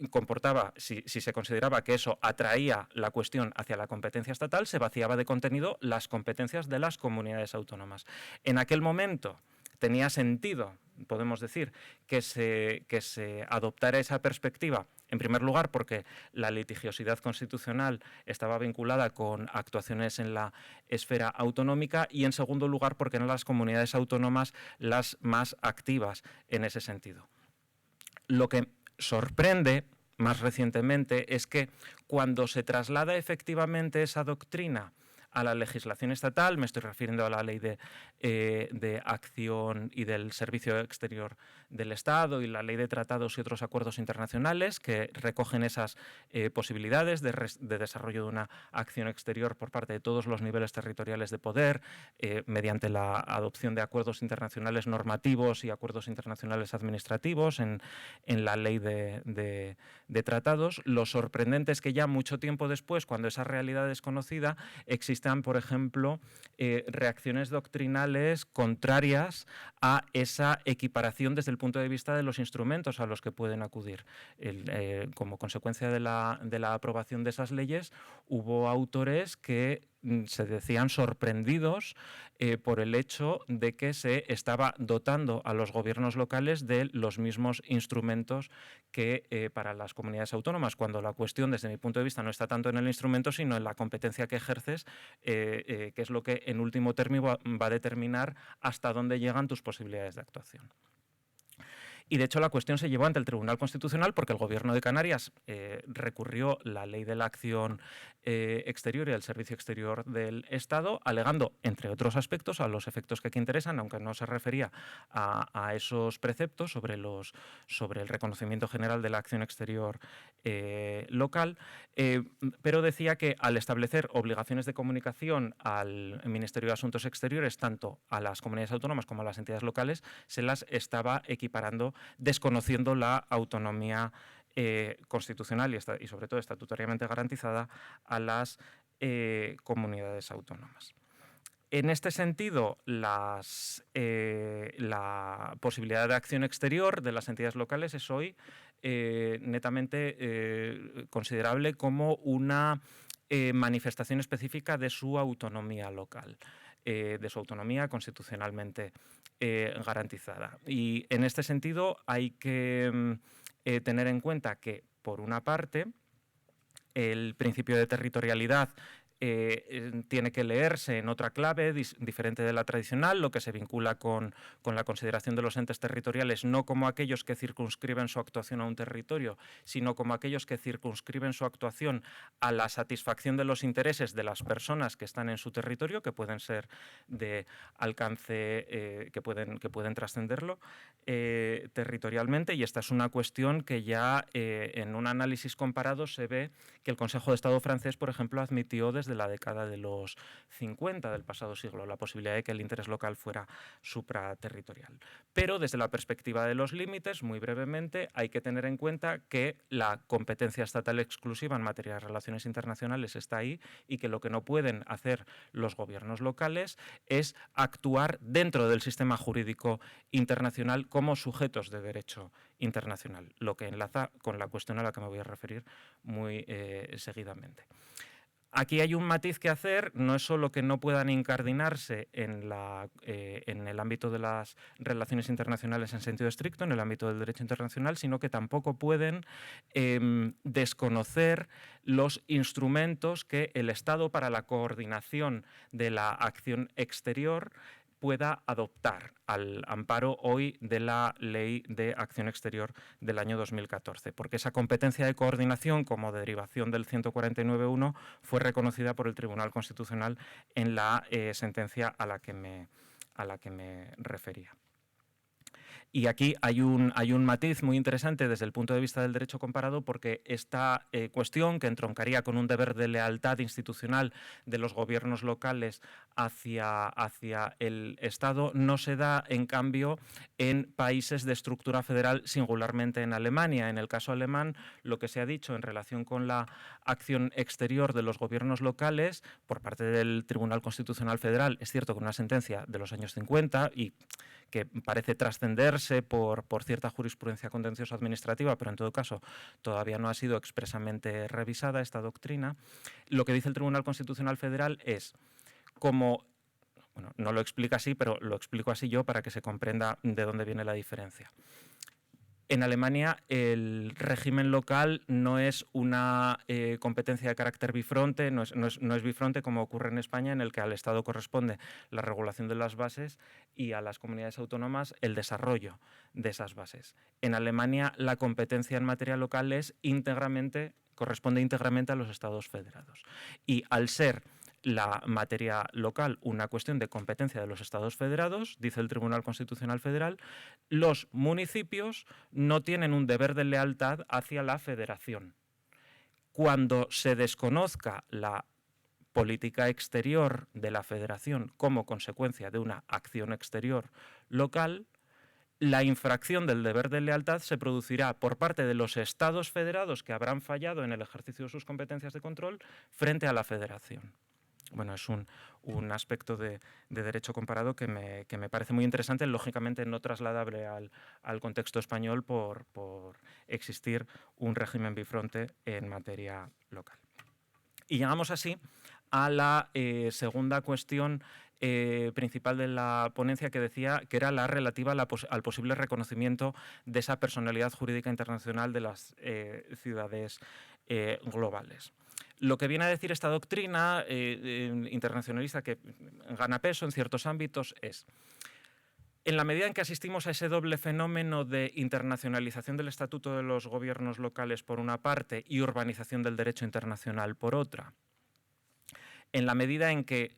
comportaba, si se consideraba que eso atraía la cuestión hacia la competencia estatal, se vaciaba de contenido las competencias de las comunidades autónomas. En aquel momento tenía sentido, podemos decir, que se adoptara esa perspectiva, en primer lugar porque la litigiosidad constitucional estaba vinculada con actuaciones en la esfera autonómica, y en segundo lugar porque eran las comunidades autónomas las más activas en ese sentido. Lo que sorprende más recientemente es que cuando se traslada efectivamente esa doctrina a la legislación estatal, me estoy refiriendo a la ley de acción y del servicio exterior del Estado y la ley de tratados y otros acuerdos internacionales que recogen esas posibilidades de desarrollo de una acción exterior por parte de todos los niveles territoriales de poder, mediante la adopción de acuerdos internacionales normativos y acuerdos internacionales administrativos en la ley de tratados. Lo sorprendente es que ya mucho tiempo después, cuando esa realidad es conocida, existan, por ejemplo, reacciones doctrinales contrarias a esa equiparación desde el punto de vista de los instrumentos a los que pueden acudir. Como consecuencia de la aprobación de esas leyes, hubo autores que se decían sorprendidos por el hecho de que se estaba dotando a los gobiernos locales de los mismos instrumentos que para las comunidades autónomas, cuando la cuestión, desde mi punto de vista, no está tanto en el instrumento, sino en la competencia que ejerces, que es lo que en último término va a determinar hasta dónde llegan tus posibilidades de actuación. Y de hecho la cuestión se llevó ante el Tribunal Constitucional porque el Gobierno de Canarias recurrió la ley de la acción exterior y del servicio exterior del Estado, alegando, entre otros aspectos, a los efectos que aquí interesan, aunque no se refería a esos preceptos sobre el reconocimiento general de la acción exterior local, pero decía que al establecer obligaciones de comunicación al Ministerio de Asuntos Exteriores, tanto a las comunidades autónomas como a las entidades locales, se las estaba equiparando, desconociendo la autonomía constitucional y sobre todo estatutariamente garantizada a las comunidades autónomas. En este sentido, la posibilidad de acción exterior de las entidades locales es hoy netamente considerable como una manifestación específica de su autonomía local, de su autonomía constitucionalmente garantizada. Y en este sentido hay que tener en cuenta que, por una parte, el principio de territorialidad tiene que leerse en otra clave diferente de la tradicional, lo que se vincula con la consideración de los entes territoriales no como aquellos que circunscriben su actuación a un territorio, sino como aquellos que circunscriben su actuación a la satisfacción de los intereses de las personas que están en su territorio, que pueden ser de alcance, que pueden trascenderlo territorialmente, y esta es una cuestión que ya en un análisis comparado se ve que el Consejo de Estado francés, por ejemplo, admitió desde la década de los 50 del pasado siglo la posibilidad de que el interés local fuera supraterritorial. Pero desde la perspectiva de los límites, muy brevemente, hay que tener en cuenta que la competencia estatal exclusiva en materia de relaciones internacionales está ahí y que lo que no pueden hacer los gobiernos locales es actuar dentro del sistema jurídico internacional como sujetos de derecho internacional, lo que enlaza con la cuestión a la que me voy a referir muy seguidamente. Aquí hay un matiz que hacer, no es solo que no puedan incardinarse en el ámbito de las relaciones internacionales en sentido estricto, en el ámbito del derecho internacional, sino que tampoco pueden desconocer los instrumentos que el Estado para la coordinación de la acción exterior pueda adoptar al amparo hoy de la Ley de Acción Exterior del año 2014, porque esa competencia de coordinación como derivación del 149.1 fue reconocida por el Tribunal Constitucional en la sentencia a la que me refería. Y aquí hay un matiz muy interesante desde el punto de vista del derecho comparado, porque esta cuestión, que entroncaría con un deber de lealtad institucional de los gobiernos locales hacia el Estado, no se da, en cambio, en países de estructura federal, singularmente en Alemania. En el caso alemán, lo que se ha dicho en relación con la acción exterior de los gobiernos locales por parte del Tribunal Constitucional Federal, es cierto que una sentencia de los años 50 y que parece trascenderse por cierta jurisprudencia contenciosa administrativa, pero en todo caso todavía no ha sido expresamente revisada esta doctrina. Lo que dice el Tribunal Constitucional Federal es como, bueno, no lo explica así, pero lo explico así yo para que se comprenda de dónde viene la diferencia. En Alemania el régimen local no es una competencia de carácter bifronte, no es bifronte como ocurre en España, en el que al Estado corresponde la regulación de las bases y a las comunidades autónomas el desarrollo de esas bases. En Alemania la competencia en materia local corresponde íntegramente a los Estados federados. Y al ser la materia local una cuestión de competencia de los Estados federados, dice el Tribunal Constitucional Federal, los municipios no tienen un deber de lealtad hacia la federación. Cuando se desconozca la política exterior de la federación como consecuencia de una acción exterior local, la infracción del deber de lealtad se producirá por parte de los Estados federados que habrán fallado en el ejercicio de sus competencias de control frente a la federación. Bueno, es un aspecto de derecho comparado que me parece muy interesante, lógicamente no trasladable al contexto español por existir un régimen bifronte en materia local. Y llegamos así a la segunda cuestión principal de la ponencia, que decía que era la relativa al posible reconocimiento de esa personalidad jurídica internacional de las ciudades globales. Lo que viene a decir esta doctrina internacionalista, que gana peso en ciertos ámbitos, es: en la medida en que asistimos a ese doble fenómeno de internacionalización del estatuto de los gobiernos locales por una parte y urbanización del derecho internacional por otra, en la medida en que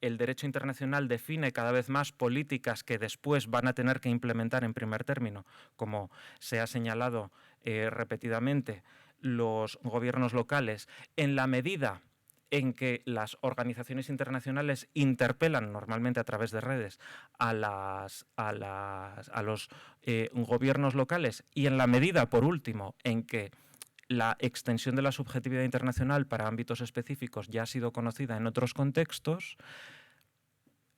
el derecho internacional define cada vez más políticas que después van a tener que implementar en primer término, como se ha señalado repetidamente, los gobiernos locales, en la medida en que las organizaciones internacionales interpelan normalmente a través de redes a los gobiernos locales, y en la medida, por último, en que la extensión de la subjetividad internacional para ámbitos específicos ya ha sido conocida en otros contextos,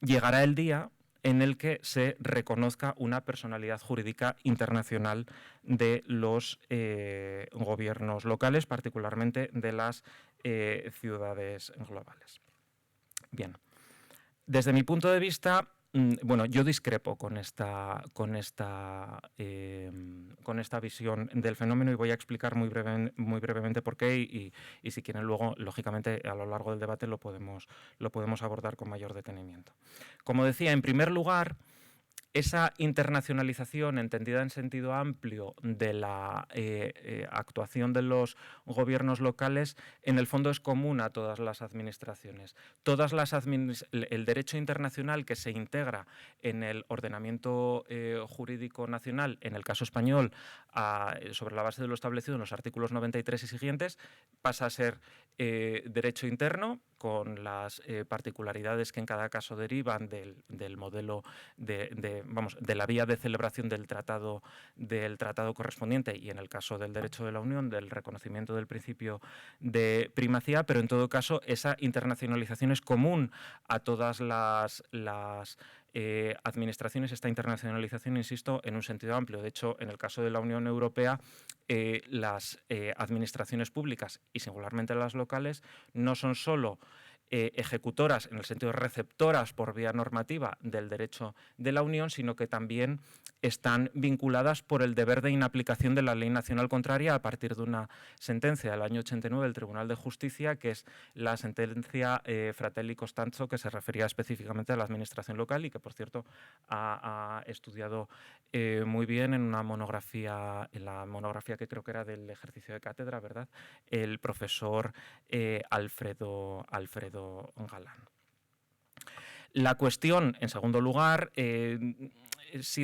llegará el día en el que se reconozca una personalidad jurídica internacional de los gobiernos locales, particularmente de las ciudades globales. Bien, desde mi punto de vista, bueno, yo discrepo con esta visión del fenómeno y voy a explicar muy brevemente por qué y si quieren luego, lógicamente, a lo largo del debate lo podemos abordar con mayor detenimiento. Como decía, en primer lugar, esa internacionalización entendida en sentido amplio de la actuación de los gobiernos locales en el fondo es común a todas las administraciones. El derecho internacional que se integra en el ordenamiento jurídico nacional, en el caso español, sobre la base de lo establecido en los artículos 93 y siguientes, pasa a ser derecho interno, con las particularidades que en cada caso derivan del modelo de la vía de celebración del tratado correspondiente y en el caso del derecho de la Unión del reconocimiento del principio de primacía, pero en todo caso esa internacionalización es común a todas las administraciones, esta internacionalización, insisto, en un sentido amplio. De hecho, en el caso de la Unión Europea, las administraciones públicas y singularmente las locales no son solo ejecutoras, en el sentido de receptoras por vía normativa del derecho de la Unión, sino que también están vinculadas por el deber de inaplicación de la ley nacional contraria a partir de una sentencia del año 89 del Tribunal de Justicia, que es la sentencia Fratelli Costanzo, que se refería específicamente a la administración local y que, por cierto, ha estudiado muy bien en la monografía que creo que era del ejercicio de cátedra, ¿verdad?, el profesor Alfredo Galán. La cuestión, en segundo lugar, se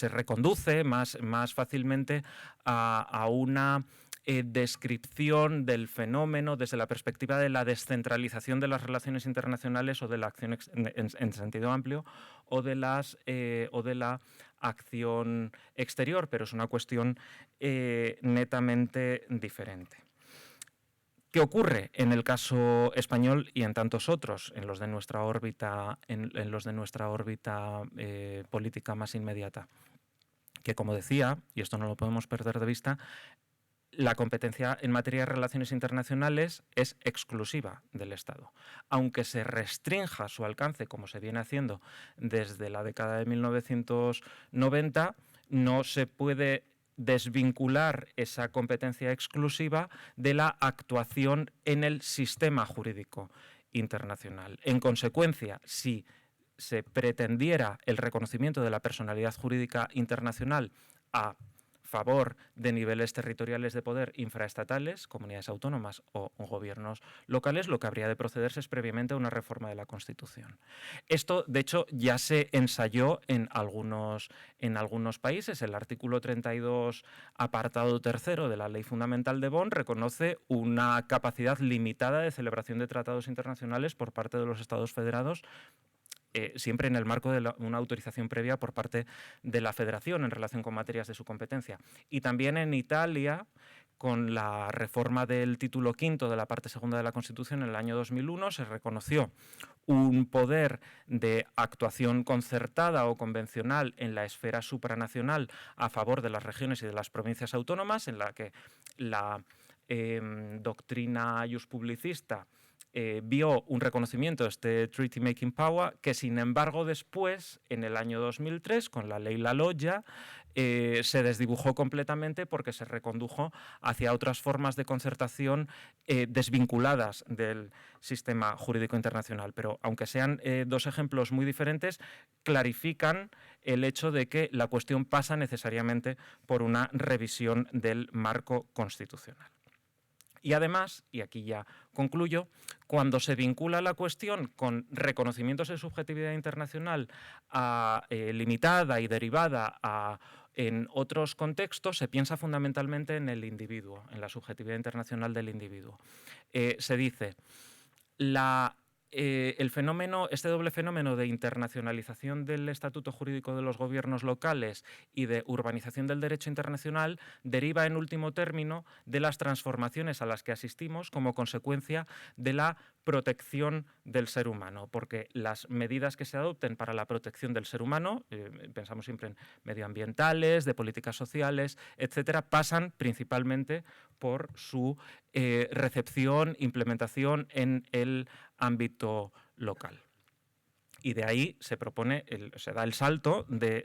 reconduce más fácilmente a una descripción del fenómeno desde la perspectiva de la descentralización de las relaciones internacionales o de la acción en sentido amplio o de la acción exterior, pero es una cuestión netamente diferente. ¿Qué ocurre en el caso español y en tantos otros, en los de nuestra órbita, política más inmediata? Que, como decía, y esto no lo podemos perder de vista, la competencia en materia de relaciones internacionales es exclusiva del Estado. Aunque se restrinja su alcance, como se viene haciendo desde la década de 1990, no se puede desvincular esa competencia exclusiva de la actuación en el sistema jurídico internacional. En consecuencia, si se pretendiera el reconocimiento de la personalidad jurídica internacional a favor de niveles territoriales de poder infraestatales, comunidades autónomas o gobiernos locales, lo que habría de procederse es previamente a una reforma de la Constitución. Esto, de hecho, ya se ensayó en algunos países. El artículo 32, apartado tercero de la Ley Fundamental de Bonn, reconoce una capacidad limitada de celebración de tratados internacionales por parte de los Estados federados, siempre en el marco de una autorización previa por parte de la Federación en relación con materias de su competencia. Y también en Italia, con la reforma del título V de la parte segunda de la Constitución en el año 2001, se reconoció un poder de actuación concertada o convencional en la esfera supranacional a favor de las regiones y de las provincias autónomas, en la que la doctrina iuspublicista vio un reconocimiento de este Treaty Making Power, que sin embargo después, en el año 2003, con la ley La Loggia, se desdibujó completamente porque se recondujo hacia otras formas de concertación desvinculadas del sistema jurídico internacional. Pero aunque sean dos ejemplos muy diferentes, clarifican el hecho de que la cuestión pasa necesariamente por una revisión del marco constitucional. Y además, y aquí ya concluyo, cuando se vincula la cuestión con reconocimientos de subjetividad internacional limitada y derivada en otros contextos, se piensa fundamentalmente en el individuo, en la subjetividad internacional del individuo. Se dice, este doble fenómeno de internacionalización del estatuto jurídico de los gobiernos locales y de urbanización del derecho internacional deriva en último término de las transformaciones a las que asistimos como consecuencia de la protección del ser humano, porque las medidas que se adopten para la protección del ser humano, pensamos siempre en medioambientales, de políticas sociales, etcétera, pasan principalmente por su recepción, implementación en el ámbito local. Y de ahí se propone, se da el salto de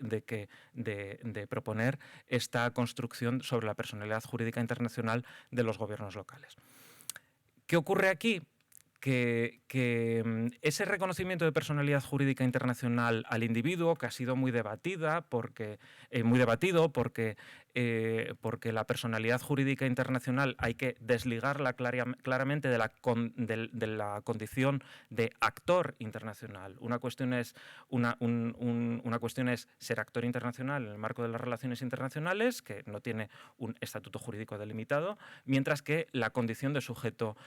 proponer esta construcción sobre la personalidad jurídica internacional de los gobiernos locales. ¿Qué ocurre aquí? Que ese reconocimiento de personalidad jurídica internacional al individuo, que ha sido muy debatido porque la personalidad jurídica internacional hay que desligarla claramente de la condición de actor internacional. Una cuestión es ser actor internacional en el marco de las relaciones internacionales, que no tiene un estatuto jurídico delimitado, mientras que la condición de sujeto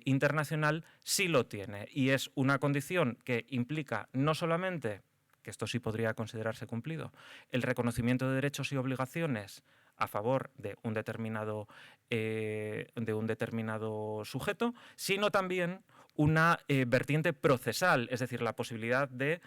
internacional sí lo tiene, y es una condición que implica no solamente, que esto sí podría considerarse cumplido, el reconocimiento de derechos y obligaciones a favor de un determinado sujeto, sino también una vertiente procesal, es decir, la posibilidad de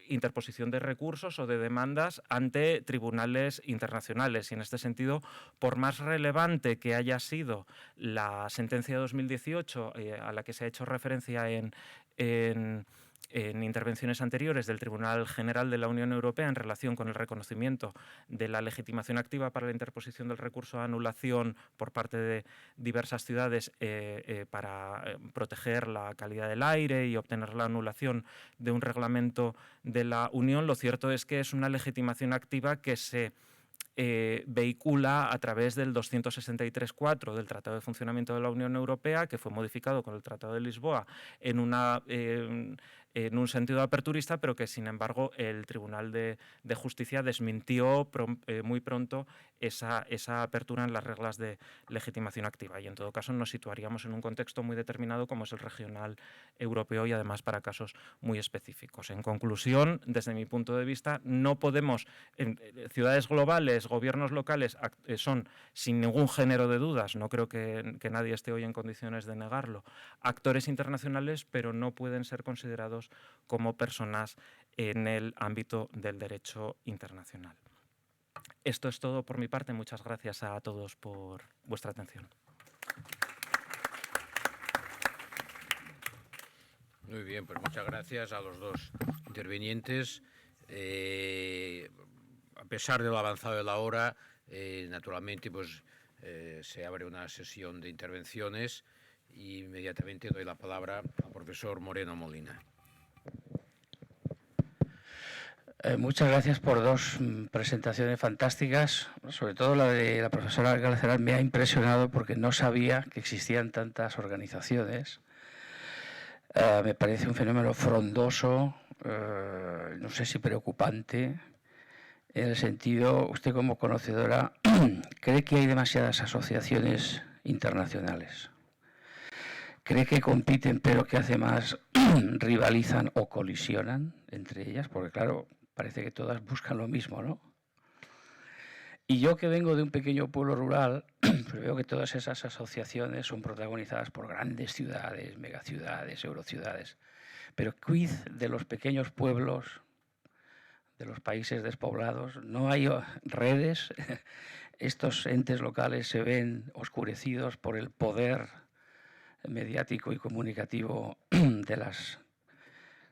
interposición de recursos o de demandas ante tribunales internacionales. Y en este sentido, por más relevante que haya sido la sentencia de 2018 a la que se ha hecho referencia en intervenciones anteriores del Tribunal General de la Unión Europea en relación con el reconocimiento de la legitimación activa para la interposición del recurso de anulación por parte de diversas ciudades para proteger la calidad del aire y obtener la anulación de un reglamento de la Unión, lo cierto es que es una legitimación activa que se vehicula a través del 263.4 del Tratado de Funcionamiento de la Unión Europea, que fue modificado con el Tratado de Lisboa en un sentido aperturista, pero que sin embargo el Tribunal de Justicia desmintió muy pronto esa apertura en las reglas de legitimación activa, y en todo caso nos situaríamos en un contexto muy determinado como es el regional europeo, y además para casos muy específicos. En conclusión, desde mi punto de vista, no podemos, ciudades globales, gobiernos locales son, sin ningún género de dudas, no creo que nadie esté hoy en condiciones de negarlo, actores internacionales, pero no pueden ser considerados como personas en el ámbito del derecho internacional. Esto es todo por mi parte. Muchas gracias a todos por vuestra atención. Muy bien, pues muchas gracias a los dos intervinientes. A pesar de lo avanzado de la hora, naturalmente pues, se abre una sesión de intervenciones y inmediatamente doy la palabra al profesor Moreno Molina. Muchas gracias por dos presentaciones fantásticas. Sobre todo la de la profesora Galceran me ha impresionado porque no sabía que existían tantas organizaciones. Me parece un fenómeno frondoso, no sé si preocupante, en el sentido, usted como conocedora, ¿cree que hay demasiadas asociaciones internacionales? ¿Cree que compiten, pero que hace más rivalizan o colisionan entre ellas? Porque claro, parece que todas buscan lo mismo, ¿no? Y yo, que vengo de un pequeño pueblo rural, pues veo que todas esas asociaciones son protagonizadas por grandes ciudades, megaciudades, eurociudades. Pero quid de los pequeños pueblos, de los países despoblados? No hay redes. Estos entes locales se ven oscurecidos por el poder mediático y comunicativo de las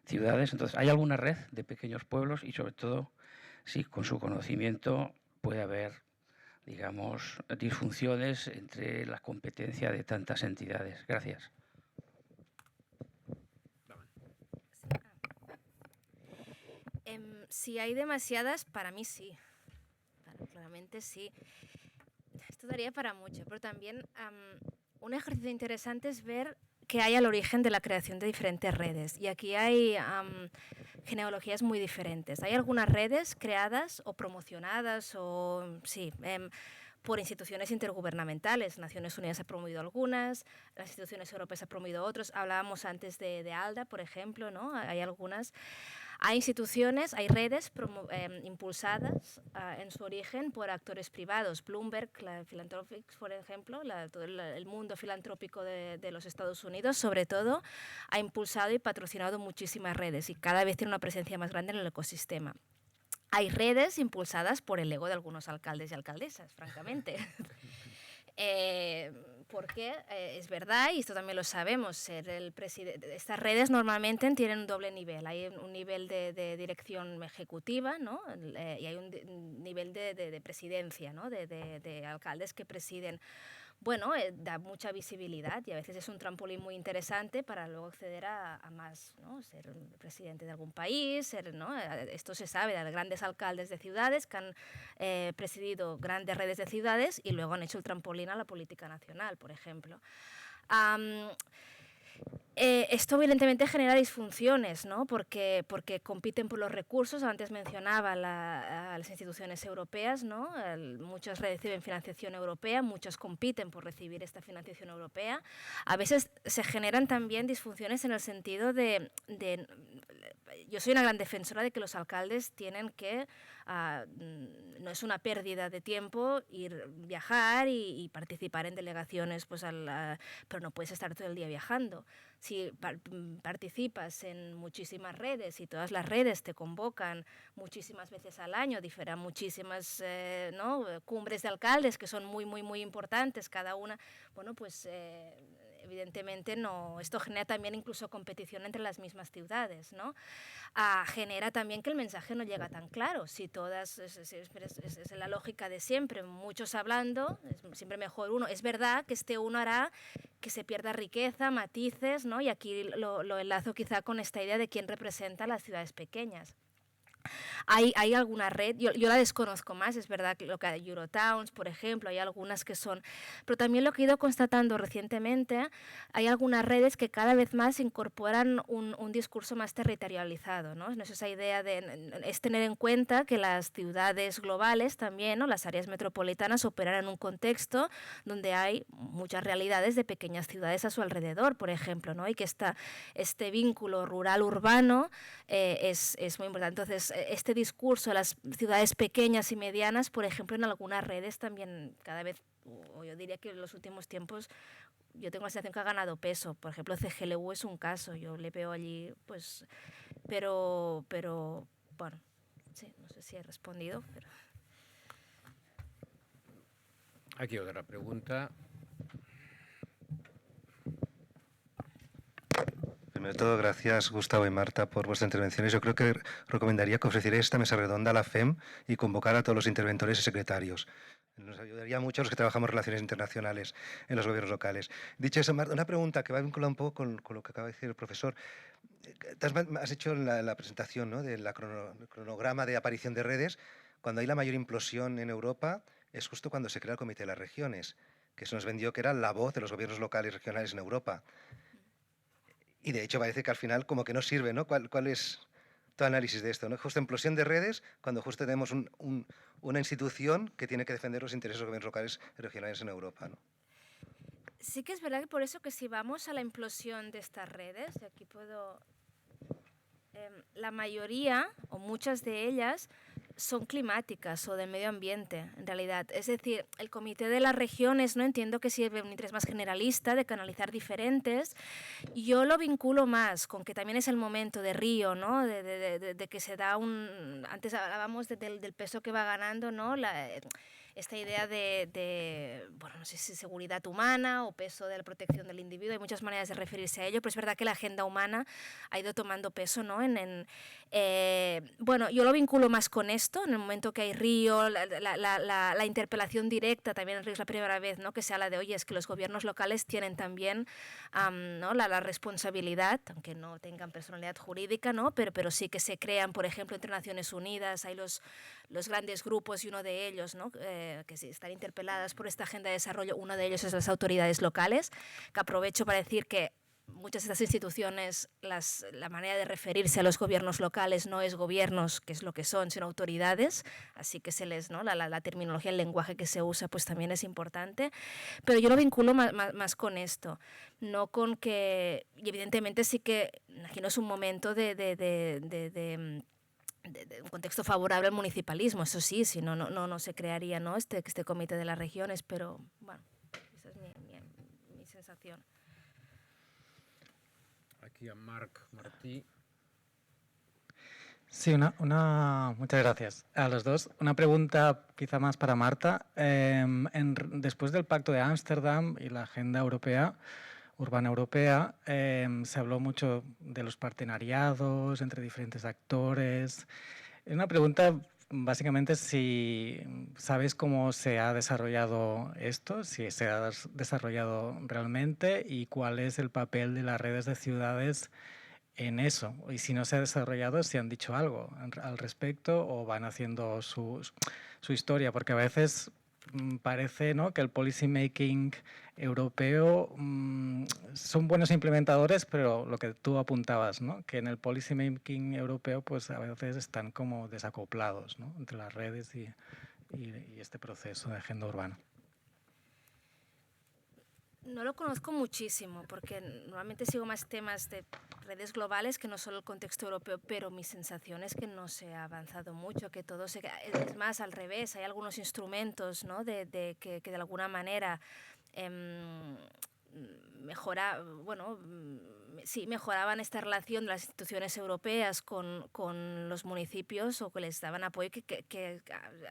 ciudades. Entonces, ¿hay alguna red de pequeños pueblos? Y sobre todo, si con su conocimiento puede haber, digamos, disfunciones entre la competencia de tantas entidades. Gracias. Si hay demasiadas, para mí sí. Claramente sí. Esto daría para mucho, pero también un ejercicio interesante es ver qué hay al origen de la creación de diferentes redes. Y aquí hay genealogías muy diferentes. Hay algunas redes creadas o promocionadas o, sí, por instituciones intergubernamentales. Naciones Unidas ha promovido algunas, las instituciones europeas han promovido otras. Hablábamos antes de ALDA, por ejemplo, ¿no? Hay algunas. Hay instituciones, hay redes impulsadas en su origen por actores privados. Bloomberg, la Philanthropics, por ejemplo, todo el mundo filantrópico de los Estados Unidos, sobre todo, ha impulsado y patrocinado muchísimas redes y cada vez tiene una presencia más grande en el ecosistema. Hay redes impulsadas por el ego de algunos alcaldes y alcaldesas, francamente. Porque es verdad, y esto también lo sabemos, ser el presidente, estas redes normalmente tienen un doble nivel. Hay un nivel de dirección ejecutiva, ¿no? Y hay un nivel de presidencia, ¿no? de alcaldes que presiden. Bueno, da mucha visibilidad y a veces es un trampolín muy interesante para luego acceder a más, ¿no? Ser presidente de algún país, ¿no? Esto se sabe de grandes alcaldes de ciudades que han presidido grandes redes de ciudades y luego han hecho el trampolín a la política nacional, por ejemplo. Esto evidentemente genera disfunciones, ¿no? porque compiten por los recursos. Antes mencionaba las instituciones europeas, ¿no? Muchas reciben financiación europea, muchas compiten por recibir esta financiación europea. A veces se generan también disfunciones en el sentido de yo soy una gran defensora de que los alcaldes tienen que, no es una pérdida de tiempo viajar y participar en delegaciones, pues pero no puedes estar todo el día viajando. Si participas en muchísimas redes y todas las redes te convocan muchísimas veces al año, muchísimas ¿no? cumbres de alcaldes que son muy, muy, muy importantes cada una, bueno, pues evidentemente no, esto genera también incluso competición entre las mismas ciudades, ¿no? Genera también que el mensaje no llega tan claro. Si todas, es la lógica de siempre, muchos hablando, es siempre mejor uno. Es verdad que este uno hará que se pierda riqueza, matices, ¿no? Y aquí lo enlazo quizá con esta idea de quién representa las ciudades pequeñas. Hay alguna red, yo la desconozco más, es verdad que lo que hay Eurotowns, por ejemplo, hay algunas que son, pero también lo que he ido constatando recientemente, hay algunas redes que cada vez más incorporan un discurso más territorializado, ¿no? Es esa idea es tener en cuenta que las ciudades globales también, ¿no? Las áreas metropolitanas operan en un contexto donde hay muchas realidades de pequeñas ciudades a su alrededor, por ejemplo, ¿no? Y que este vínculo rural-urbano es muy importante. Entonces, este discurso de las ciudades pequeñas y medianas, por ejemplo, en algunas redes también cada vez, o yo diría que en los últimos tiempos, yo tengo la sensación que ha ganado peso. Por ejemplo, CGLU es un caso, yo le veo allí, pues, pero bueno, sí, no sé si he respondido. Pero... Aquí otra pregunta. Primero de todo, gracias Gustavo y Marta por vuestras intervenciones. Yo creo que recomendaría que ofrecierais esta mesa redonda a la FEM y convocar a todos los interventores y secretarios. Nos ayudaría mucho a los que trabajamos en relaciones internacionales en los gobiernos locales. Dicho eso, Marta, una pregunta que va vinculada un poco con lo que acaba de decir el profesor. Has hecho la presentación, ¿no? del cronograma de aparición de redes. Cuando hay la mayor implosión en Europa es justo cuando se crea el Comité de las Regiones, que se nos vendió que era la voz de los gobiernos locales y regionales en Europa. Y de hecho parece que al final como que no sirve, ¿no? ¿Cuál es tu análisis de esto, ¿no? Justo implosión de redes cuando justo tenemos una institución que tiene que defender los intereses de los gobiernos locales y regionales en Europa, ¿no? Sí que es verdad que por eso que si vamos a la implosión de estas redes, y aquí puedo... la mayoría, o muchas de ellas, son climáticas o de medio ambiente, en realidad. Es decir, el Comité de las Regiones, no entiendo que sirve un interés más generalista de canalizar diferentes. Yo lo vinculo más con que también es el momento de Río, ¿no? De que se da antes hablábamos del peso que va ganando, ¿no? Esta idea bueno, no sé si seguridad humana o peso de la protección del individuo, hay muchas maneras de referirse a ello, pero es verdad que la agenda humana ha ido tomando peso, ¿no? Bueno, yo lo vinculo más con esto, en el momento que hay Río, la interpelación directa, también en Río es la primera vez, ¿no? Que se habla de, oye, es que los gobiernos locales tienen también ¿no? la responsabilidad, aunque no tengan personalidad jurídica, ¿no? Pero sí que se crean, por ejemplo, entre Naciones Unidas, hay los grandes grupos y uno de ellos, ¿no? Que están interpeladas por esta agenda de desarrollo, uno de ellos es las autoridades locales, que aprovecho para decir que muchas de estas instituciones, la manera de referirse a los gobiernos locales no es gobiernos, que es lo que son, sino autoridades, así que ¿no? la terminología, el lenguaje que se usa pues también es importante, pero yo lo vinculo más con esto, no con que, y evidentemente sí que aquí no es un momento de un contexto favorable al municipalismo, eso sí, si no, no se crearía, ¿no? este comité de las regiones, pero bueno, esa es mi sensación. Aquí a Martí. Sí, muchas gracias a los dos. Una pregunta quizá más para Marta. Después del Pacto de Ámsterdam y la Agenda Europea, Urbana Europea, se habló mucho de los partenariados entre diferentes actores. Una pregunta básicamente si sabes cómo se ha desarrollado esto, si se ha desarrollado realmente y cuál es el papel de las redes de ciudades en eso. Y si no se ha desarrollado, si han dicho algo al respecto o van haciendo su historia, porque a veces parece, ¿no?, que el policy making europeo son buenos implementadores, pero lo que tú apuntabas, ¿no?, que en el policy making europeo pues a veces están como desacoplados, ¿no?, entre las redes y este proceso de agenda urbana. No lo conozco muchísimo porque normalmente sigo más temas de redes globales que no solo el contexto europeo, pero mi sensación es que no se ha avanzado mucho, que todo es más al revés. Hay algunos instrumentos, ¿no?, que de alguna manera mejoraban esta relación de las instituciones europeas con los municipios o que les daban apoyo que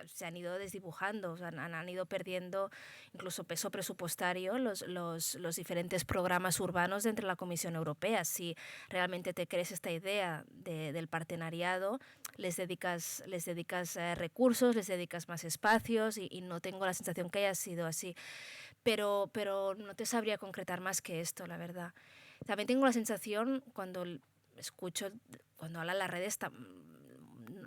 se han ido desdibujando, o sea, han ido perdiendo incluso peso presupuestario los diferentes programas urbanos dentro de la Comisión Europea. Si realmente te crees esta idea del partenariado, les dedicas recursos, les dedicas más espacios y no tengo la sensación que haya sido así. Pero no te sabría concretar más que esto, la verdad. También tengo la sensación, cuando escucho, cuando hablan las redes,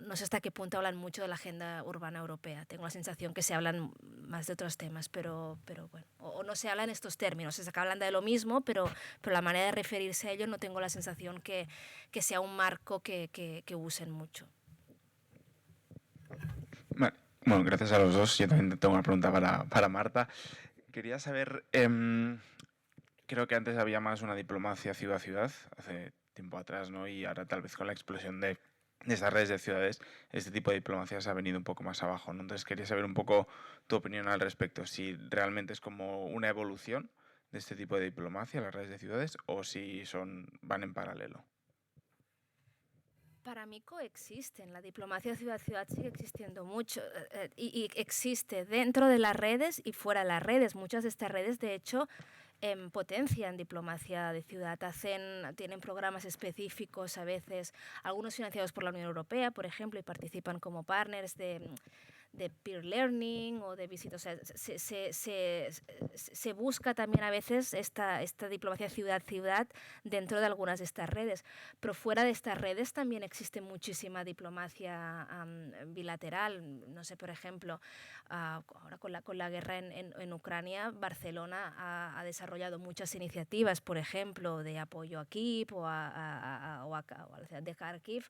no sé hasta qué punto hablan mucho de la agenda urbana europea. Tengo la sensación que se hablan más de otros temas, pero bueno, o no se hablan estos términos, se hablan de lo mismo, pero la manera de referirse a ello no tengo la sensación que sea un marco que usen mucho. Vale. Bueno, gracias a los dos. Yo también tengo una pregunta para Marta. Quería saber, creo que antes había más una diplomacia ciudad-ciudad, hace tiempo atrás, ¿no? Y ahora tal vez con la explosión de estas redes de ciudades, este tipo de diplomacia se ha venido un poco más abajo, ¿no? Entonces quería saber un poco tu opinión al respecto, si realmente es como una evolución de este tipo de diplomacia, las redes de ciudades, o si van en paralelo. Para mí coexisten. La diplomacia ciudad-ciudad sigue existiendo mucho y existe dentro de las redes y fuera de las redes. Muchas de estas redes, de hecho, potencian diplomacia de ciudad, tienen programas específicos a veces, algunos financiados por la Unión Europea, por ejemplo, y participan como partners de peer learning o de visitas. O sea, se busca también a veces esta diplomacia ciudad-ciudad dentro de algunas de estas redes. Pero fuera de estas redes también existe muchísima diplomacia bilateral. No sé, por ejemplo, ahora con la guerra en Ucrania, Barcelona ha desarrollado muchas iniciativas, por ejemplo, de apoyo a Kyiv o a la ciudad de Kharkiv.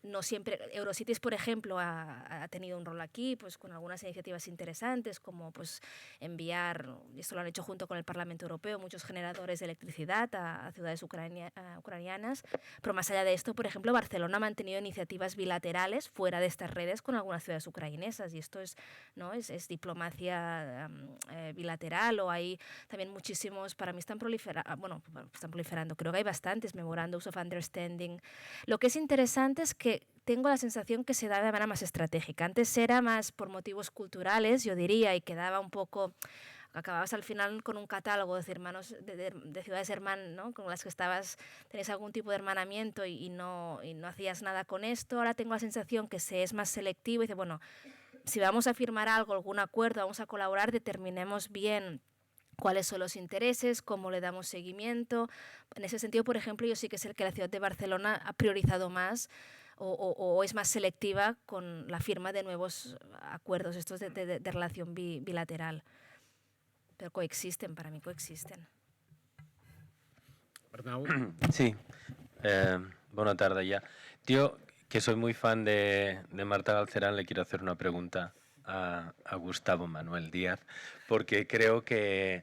No siempre, Eurocities, por ejemplo, ha tenido un rol aquí, pues con algunas iniciativas interesantes, como pues enviar, y esto lo han hecho junto con el Parlamento Europeo, muchos generadores de electricidad a ciudades ucranianas. Pero más allá de esto, por ejemplo, Barcelona ha mantenido iniciativas bilaterales fuera de estas redes con algunas ciudades ucranianas, y esto es diplomacia bilateral. O hay también muchísimos, para mí están proliferando, creo que hay bastantes Memorandums of Understanding. Lo que es interesante es que tengo la sensación que se da de manera más estratégica. Antes era más por motivos culturales, yo diría, y quedaba un poco... Acababas al final con un catálogo de hermanos, de ciudades hermanas, ¿no?, con las que tenías algún tipo de hermanamiento y no hacías nada con esto. Ahora tengo la sensación que se es más selectivo y dice, bueno, si vamos a firmar algo, algún acuerdo, vamos a colaborar, determinemos bien cuáles son los intereses, cómo le damos seguimiento. En ese sentido, por ejemplo, yo sí que sé que la ciudad de Barcelona ha priorizado más o es más selectiva con la firma de nuevos acuerdos estos de relación bilateral. Pero coexisten, para mí coexisten. Arnau. Sí, buena tarde ya. Yo, que soy muy fan de Marta Galcerán, le quiero hacer una pregunta a Gustavo Manuel Díaz, porque creo que...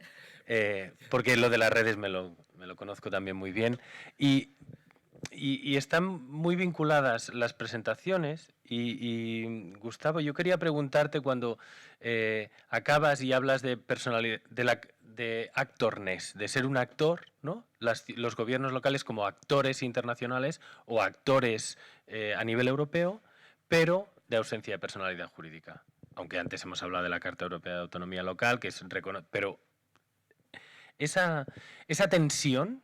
porque lo de las redes me lo conozco también muy bien y están muy vinculadas las presentaciones y Gustavo, yo quería preguntarte cuando acabas y hablas de personalidad, de actorness, de ser un actor, ¿no? Los gobiernos locales como actores internacionales o actores a nivel europeo, pero de ausencia de personalidad jurídica. Aunque antes hemos hablado de la Carta Europea de Autonomía Local, que es pero esa tensión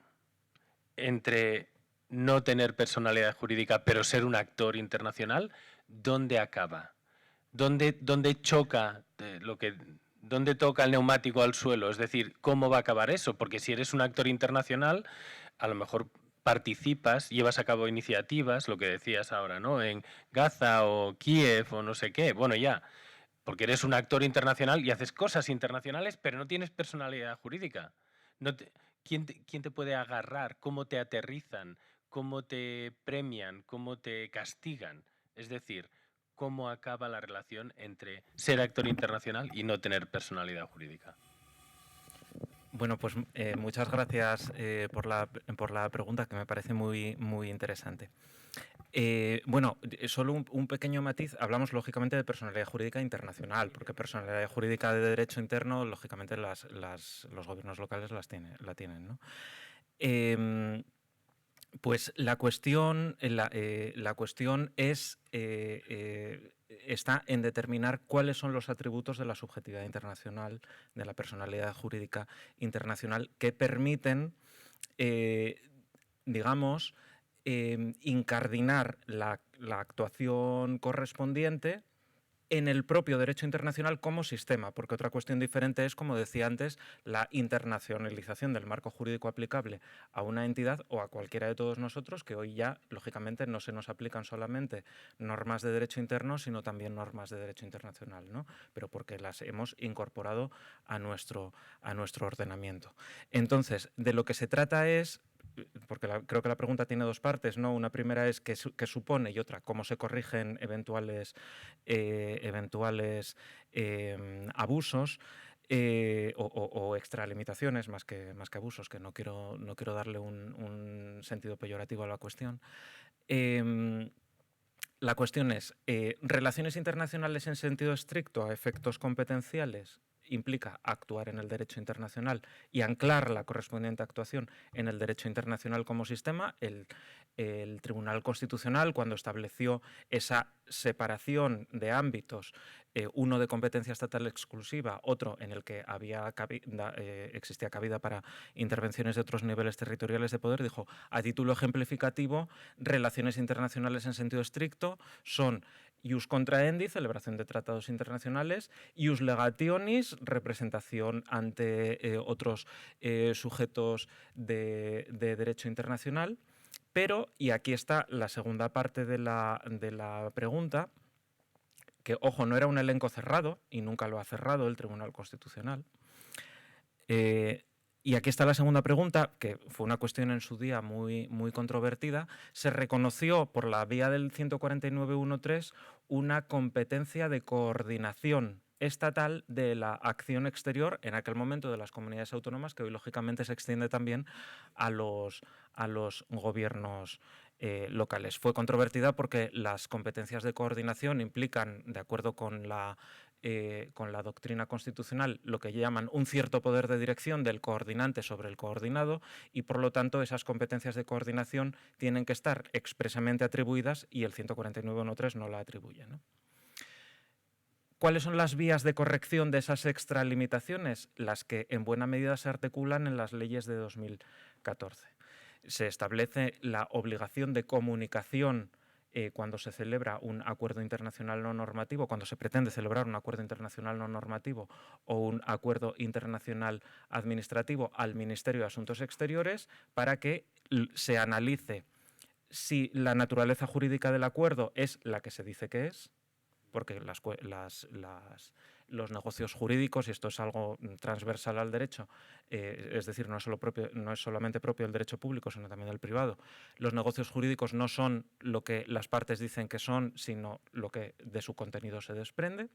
entre no tener personalidad jurídica pero ser un actor internacional, ¿dónde acaba? ¿Dónde choca dónde toca el neumático al suelo? Es decir, ¿cómo va a acabar eso? Porque si eres un actor internacional, a lo mejor participas, llevas a cabo iniciativas, lo que decías ahora, ¿no? En Gaza o Kiev o no sé qué. Bueno, ya, porque eres un actor internacional y haces cosas internacionales, pero no tienes personalidad jurídica. ¿Quién te puede agarrar? ¿Cómo te aterrizan? ¿Cómo te premian? ¿Cómo te castigan? Es decir, ¿cómo acaba la relación entre ser actor internacional y no tener personalidad jurídica? Bueno, pues muchas gracias por la pregunta, que me parece muy, muy interesante. Bueno, solo un pequeño matiz. Hablamos lógicamente de personalidad jurídica internacional, porque personalidad jurídica de derecho interno, lógicamente los gobiernos locales la tienen, ¿no? Pues la cuestión está en determinar cuáles son los atributos de la subjetividad internacional, de la personalidad jurídica internacional, que permiten, digamos, incardinar la actuación correspondiente en el propio derecho internacional como sistema, porque otra cuestión diferente es, como decía antes, la internacionalización del marco jurídico aplicable a una entidad o a cualquiera de todos nosotros, que hoy ya, lógicamente, no se nos aplican solamente normas de derecho interno, sino también normas de derecho internacional, ¿no? Pero porque las hemos incorporado a nuestro ordenamiento. Entonces, de lo que se trata es, porque creo que la pregunta tiene dos partes, ¿no? Una primera es qué supone y otra cómo se corrigen eventuales abusos o extralimitaciones más que abusos, que no quiero darle un sentido peyorativo a la cuestión. La cuestión es, relaciones internacionales en sentido estricto a efectos competenciales implica actuar en el derecho internacional y anclar la correspondiente actuación en el derecho internacional como sistema. El Tribunal Constitucional, cuando estableció esa separación de ámbitos, uno de competencia estatal exclusiva, otro en el que existía cabida para intervenciones de otros niveles territoriales de poder, dijo, a título ejemplificativo, relaciones internacionales en sentido estricto son ius contraendi, celebración de tratados internacionales, ius legationis, representación ante otros sujetos de derecho internacional. Pero, y aquí está la segunda parte de la pregunta, que, ojo, no era un elenco cerrado, y nunca lo ha cerrado el Tribunal Constitucional. Y aquí está la segunda pregunta, que fue una cuestión en su día muy, muy controvertida. Se reconoció por la vía del 149.1.3 una competencia de coordinación estatal de la acción exterior en aquel momento de las comunidades autónomas, que hoy lógicamente se extiende también a los gobiernos locales. Fue controvertida porque las competencias de coordinación implican, de acuerdo con la doctrina constitucional, lo que llaman un cierto poder de dirección del coordinante sobre el coordinado, y por lo tanto esas competencias de coordinación tienen que estar expresamente atribuidas y el 149.1.3 no la atribuye, ¿no? ¿Cuáles son las vías de corrección de esas extralimitaciones? Las que en buena medida se articulan en las leyes de 2014. Se establece la obligación de comunicación cuando se celebra un acuerdo internacional no normativo, cuando se pretende celebrar un acuerdo internacional no normativo o un acuerdo internacional administrativo al Ministerio de Asuntos Exteriores, para que se analice si la naturaleza jurídica del acuerdo es la que se dice que es, porque los negocios jurídicos, y esto es algo transversal al derecho, es decir, no es solamente propio del derecho público, sino también del privado. Los negocios jurídicos no son lo que las partes dicen que son, sino lo que de su contenido se desprende.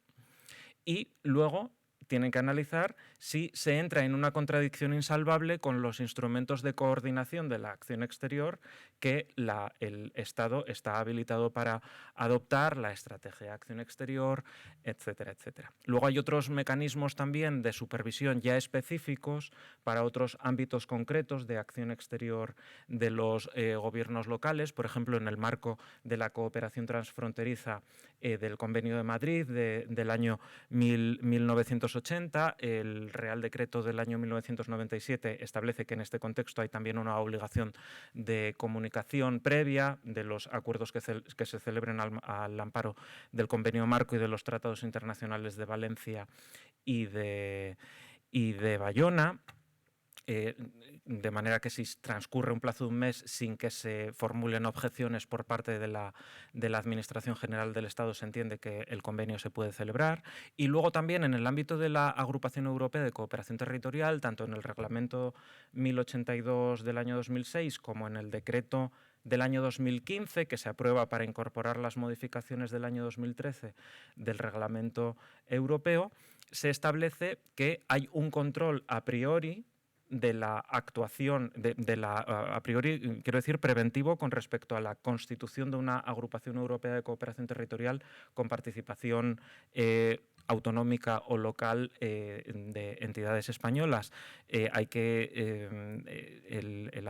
Y luego tienen que analizar si se entra en una contradicción insalvable con los instrumentos de coordinación de la acción exterior que el Estado está habilitado para adoptar, la estrategia de acción exterior, etcétera, etcétera. Luego hay otros mecanismos también de supervisión ya específicos para otros ámbitos concretos de acción exterior de los gobiernos locales, por ejemplo, en el marco de la cooperación transfronteriza del Convenio de Madrid del año 1980, el Real Decreto del año 1997 establece que en este contexto hay también una obligación de comunicación previa de los acuerdos que se celebren al amparo del Convenio Marco y de los tratados internacionales de Valencia y de Bayona. De manera que si transcurre un plazo de un mes sin que se formulen objeciones por parte de la Administración General del Estado, se entiende que el convenio se puede celebrar. Y luego también en el ámbito de la Agrupación Europea de Cooperación Territorial, tanto en el Reglamento 1082 del año 2006 como en el Decreto del año 2015, que se aprueba para incorporar las modificaciones del año 2013 del Reglamento Europeo, se establece que hay un control a priori de la actuación, a priori, quiero decir, preventivo con respecto a la constitución de una agrupación europea de cooperación territorial con participación autonómica o local de entidades españolas. La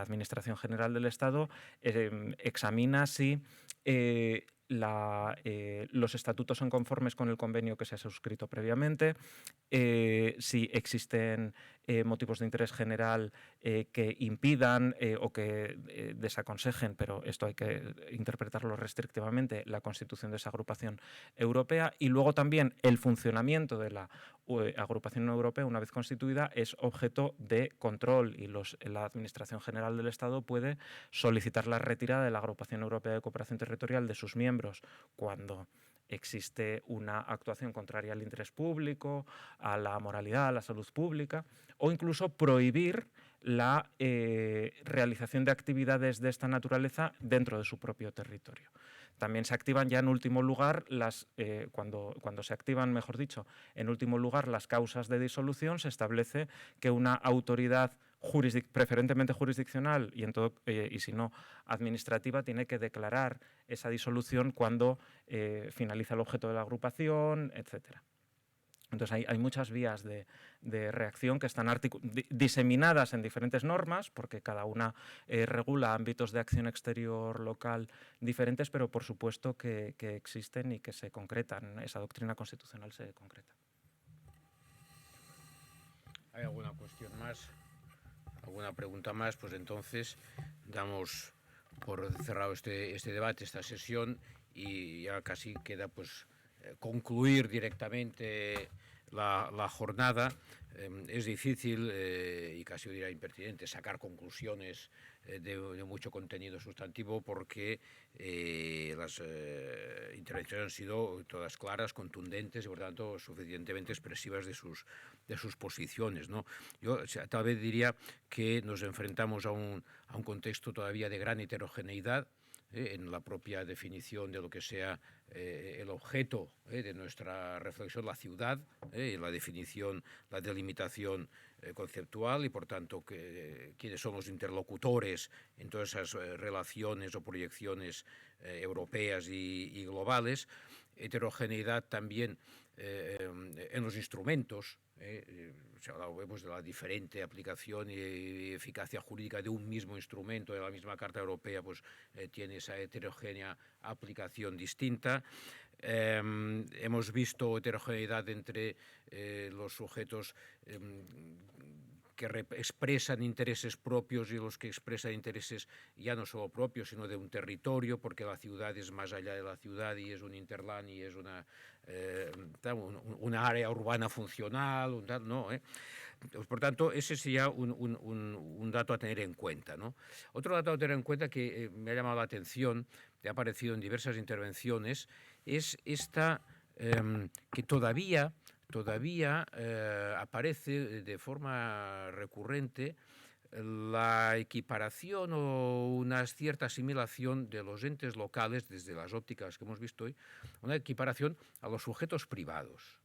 Administración General del Estado examina si los estatutos son conformes con el convenio que se ha suscrito previamente, si existen motivos de interés general que impidan o que desaconsejen, pero esto hay que interpretarlo restrictivamente, la constitución de esa agrupación europea. Y luego también el funcionamiento de la agrupación europea, una vez constituida, es objeto de control y la Administración General del Estado puede solicitar la retirada de la Agrupación Europea de Cooperación Territorial de sus miembros cuando existe una actuación contraria al interés público, a la moralidad, a la salud pública, o incluso prohibir la realización de actividades de esta naturaleza dentro de su propio territorio. También se activan ya en último lugar, cuando se activan, mejor dicho, en último lugar las causas de disolución, se establece que una autoridad preferentemente jurisdiccional y si no administrativa, tiene que declarar esa disolución cuando finaliza el objeto de la agrupación, etcétera. Entonces hay muchas vías de reacción que están diseminadas en diferentes normas, porque cada una regula ámbitos de acción exterior local diferentes, pero por supuesto que existen y que se concretan. Esa doctrina constitucional se concreta. ¿Hay alguna cuestión más? ¿Alguna pregunta más? Pues entonces damos por cerrado este debate, esta sesión, y ya casi queda pues concluir directamente la jornada. Es difícil y casi diría impertinente sacar conclusiones de mucho contenido sustantivo porque las intervenciones han sido todas claras, contundentes y por tanto suficientemente expresivas de sus posiciones, ¿no? Yo tal vez diría que nos enfrentamos a un contexto todavía de gran heterogeneidad en la propia definición de lo que sea el objeto de nuestra reflexión, la ciudad, la definición, la delimitación conceptual y, por tanto, quiénes son los interlocutores en todas esas relaciones o proyecciones europeas y globales. Heterogeneidad también en los instrumentos. Vemos de la diferente aplicación y eficacia jurídica de un mismo instrumento, de la misma Carta Europea, pues tiene esa heterogénea aplicación distinta. Hemos visto heterogeneidad entre los sujetos que expresan intereses propios y los que expresan intereses ya no solo propios, sino de un territorio, porque la ciudad es más allá de la ciudad y es un interland y es una área urbana funcional, ¿no? Por tanto, ese sería un dato a tener en cuenta, ¿no? Otro dato a tener en cuenta que me ha llamado la atención, que ha aparecido en diversas intervenciones, es esta que todavía todavía aparece de forma recurrente la equiparación o una cierta asimilación de los entes locales, desde las ópticas que hemos visto hoy, una equiparación a los sujetos privados.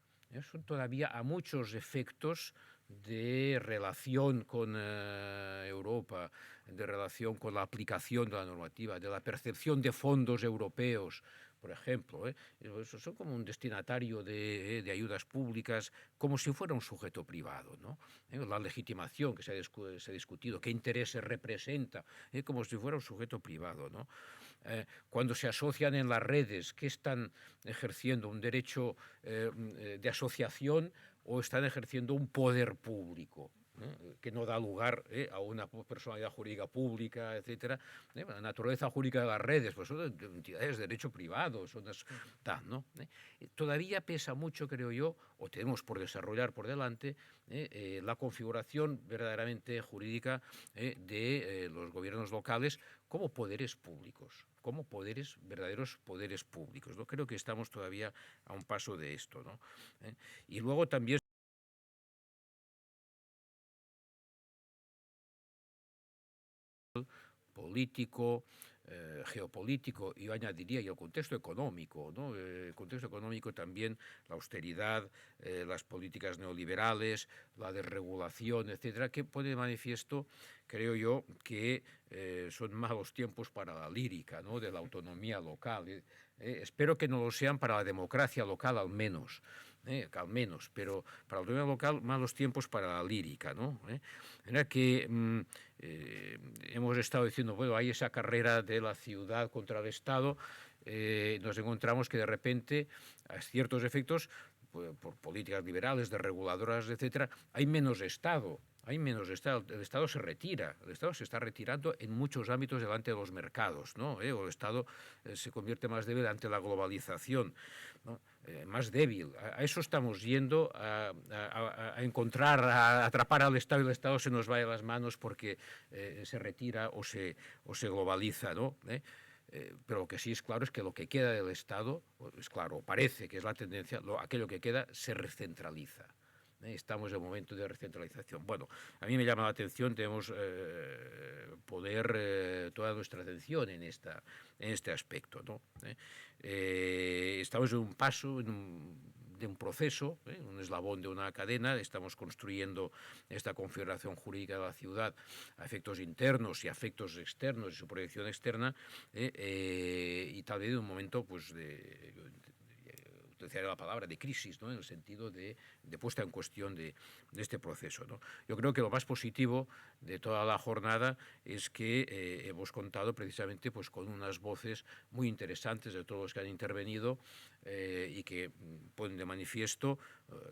Son todavía a muchos efectos de relación con Europa, de relación con la aplicación de la normativa, de la percepción de fondos europeos, por ejemplo, son como un destinatario de ayudas públicas, como si fuera un sujeto privado, ¿no? La legitimación que se ha discutido, qué intereses representa, como si fuera un sujeto privado, ¿no? Cuando se asocian en las redes, ¿qué están ejerciendo? ¿Un derecho de asociación o están ejerciendo un poder público? Que no da lugar a una personalidad jurídica pública, etcétera. La naturaleza jurídica de las redes, pues son entidades de derecho privado, son ¿no? Todavía pesa mucho, creo yo, o tenemos por desarrollar por delante, la configuración verdaderamente jurídica de los gobiernos locales como poderes públicos, como verdaderos poderes públicos, ¿no? Creo que estamos todavía a un paso de esto, ¿no? Y luego también político, geopolítico, y yo añadiría, y el contexto económico, ¿no? El contexto económico también, la austeridad, las políticas neoliberales, la desregulación, etcétera, que pone de manifiesto, creo yo, que son malos tiempos para la lírica, ¿no? De la autonomía local. Espero que no lo sean para la democracia local al menos, pero para la autonomía local, malos tiempos para la lírica, ¿no? Era que hemos estado diciendo, bueno, hay esa carrera de la ciudad contra el Estado, nos encontramos que de repente, a ciertos efectos, por políticas liberales, desreguladoras, etcétera, hay menos Estado. Hay menos Estado, el Estado se retira, el Estado se está retirando en muchos ámbitos delante de los mercados, ¿no? O el Estado se convierte más débil ante la globalización, ¿no? Más débil. A eso estamos yendo, a encontrar, a atrapar al Estado, y el Estado se nos va de las manos porque se retira o se globaliza, ¿no? Pero lo que sí es claro es que lo que queda del Estado, es claro, parece que es la tendencia, aquello que queda se recentraliza. Estamos en un momento de recentralización. Bueno, a mí me llama la atención, debemos poner toda nuestra atención en este aspecto, ¿no? Estamos en un paso, de un proceso, un eslabón de una cadena. Estamos construyendo esta configuración jurídica de la ciudad a efectos internos y a efectos externos, de su proyección externa, y tal vez en un momento, pues, utilizaría la palabra de crisis, ¿no? En el sentido de puesta en cuestión de este proceso, ¿no? Yo creo que lo más positivo de toda la jornada es que hemos contado precisamente, pues, con unas voces muy interesantes de todos los que han intervenido, y que ponen de manifiesto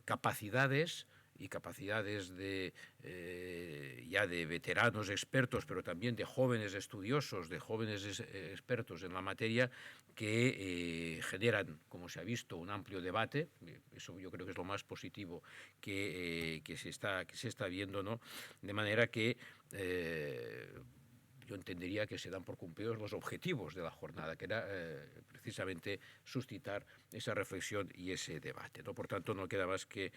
capacidades de ya de veteranos expertos, pero también de jóvenes estudiosos, de jóvenes expertos en la materia, que generan, como se ha visto, un amplio debate. Eso yo creo que es lo más positivo que se está viendo, ¿no? De manera que yo entendería que se dan por cumplidos los objetivos de la jornada, que era precisamente suscitar esa reflexión y ese debate, ¿no? Por tanto, no queda más que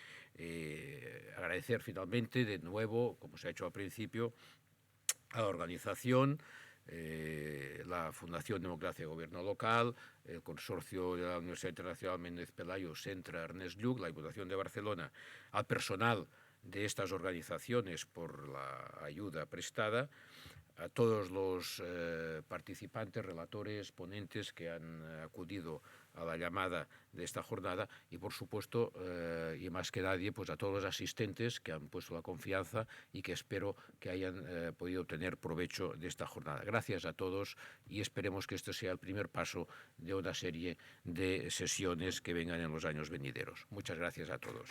agradecer finalmente de nuevo, como se ha hecho al principio, a la organización, la Fundación Democracia y Gobierno Local, el Consorcio de la Universidad Internacional Méndez Pelayo, Centre Ernest Lluch, la Diputación de Barcelona, al personal de estas organizaciones por la ayuda prestada, a todos los participantes, relatores, ponentes que han acudido a la llamada de esta jornada, y por supuesto, y más que nadie, pues a todos los asistentes que han puesto la confianza y que espero que hayan podido obtener provecho de esta jornada. Gracias a todos, y esperemos que este sea el primer paso de una serie de sesiones que vengan en los años venideros. Muchas gracias a todos.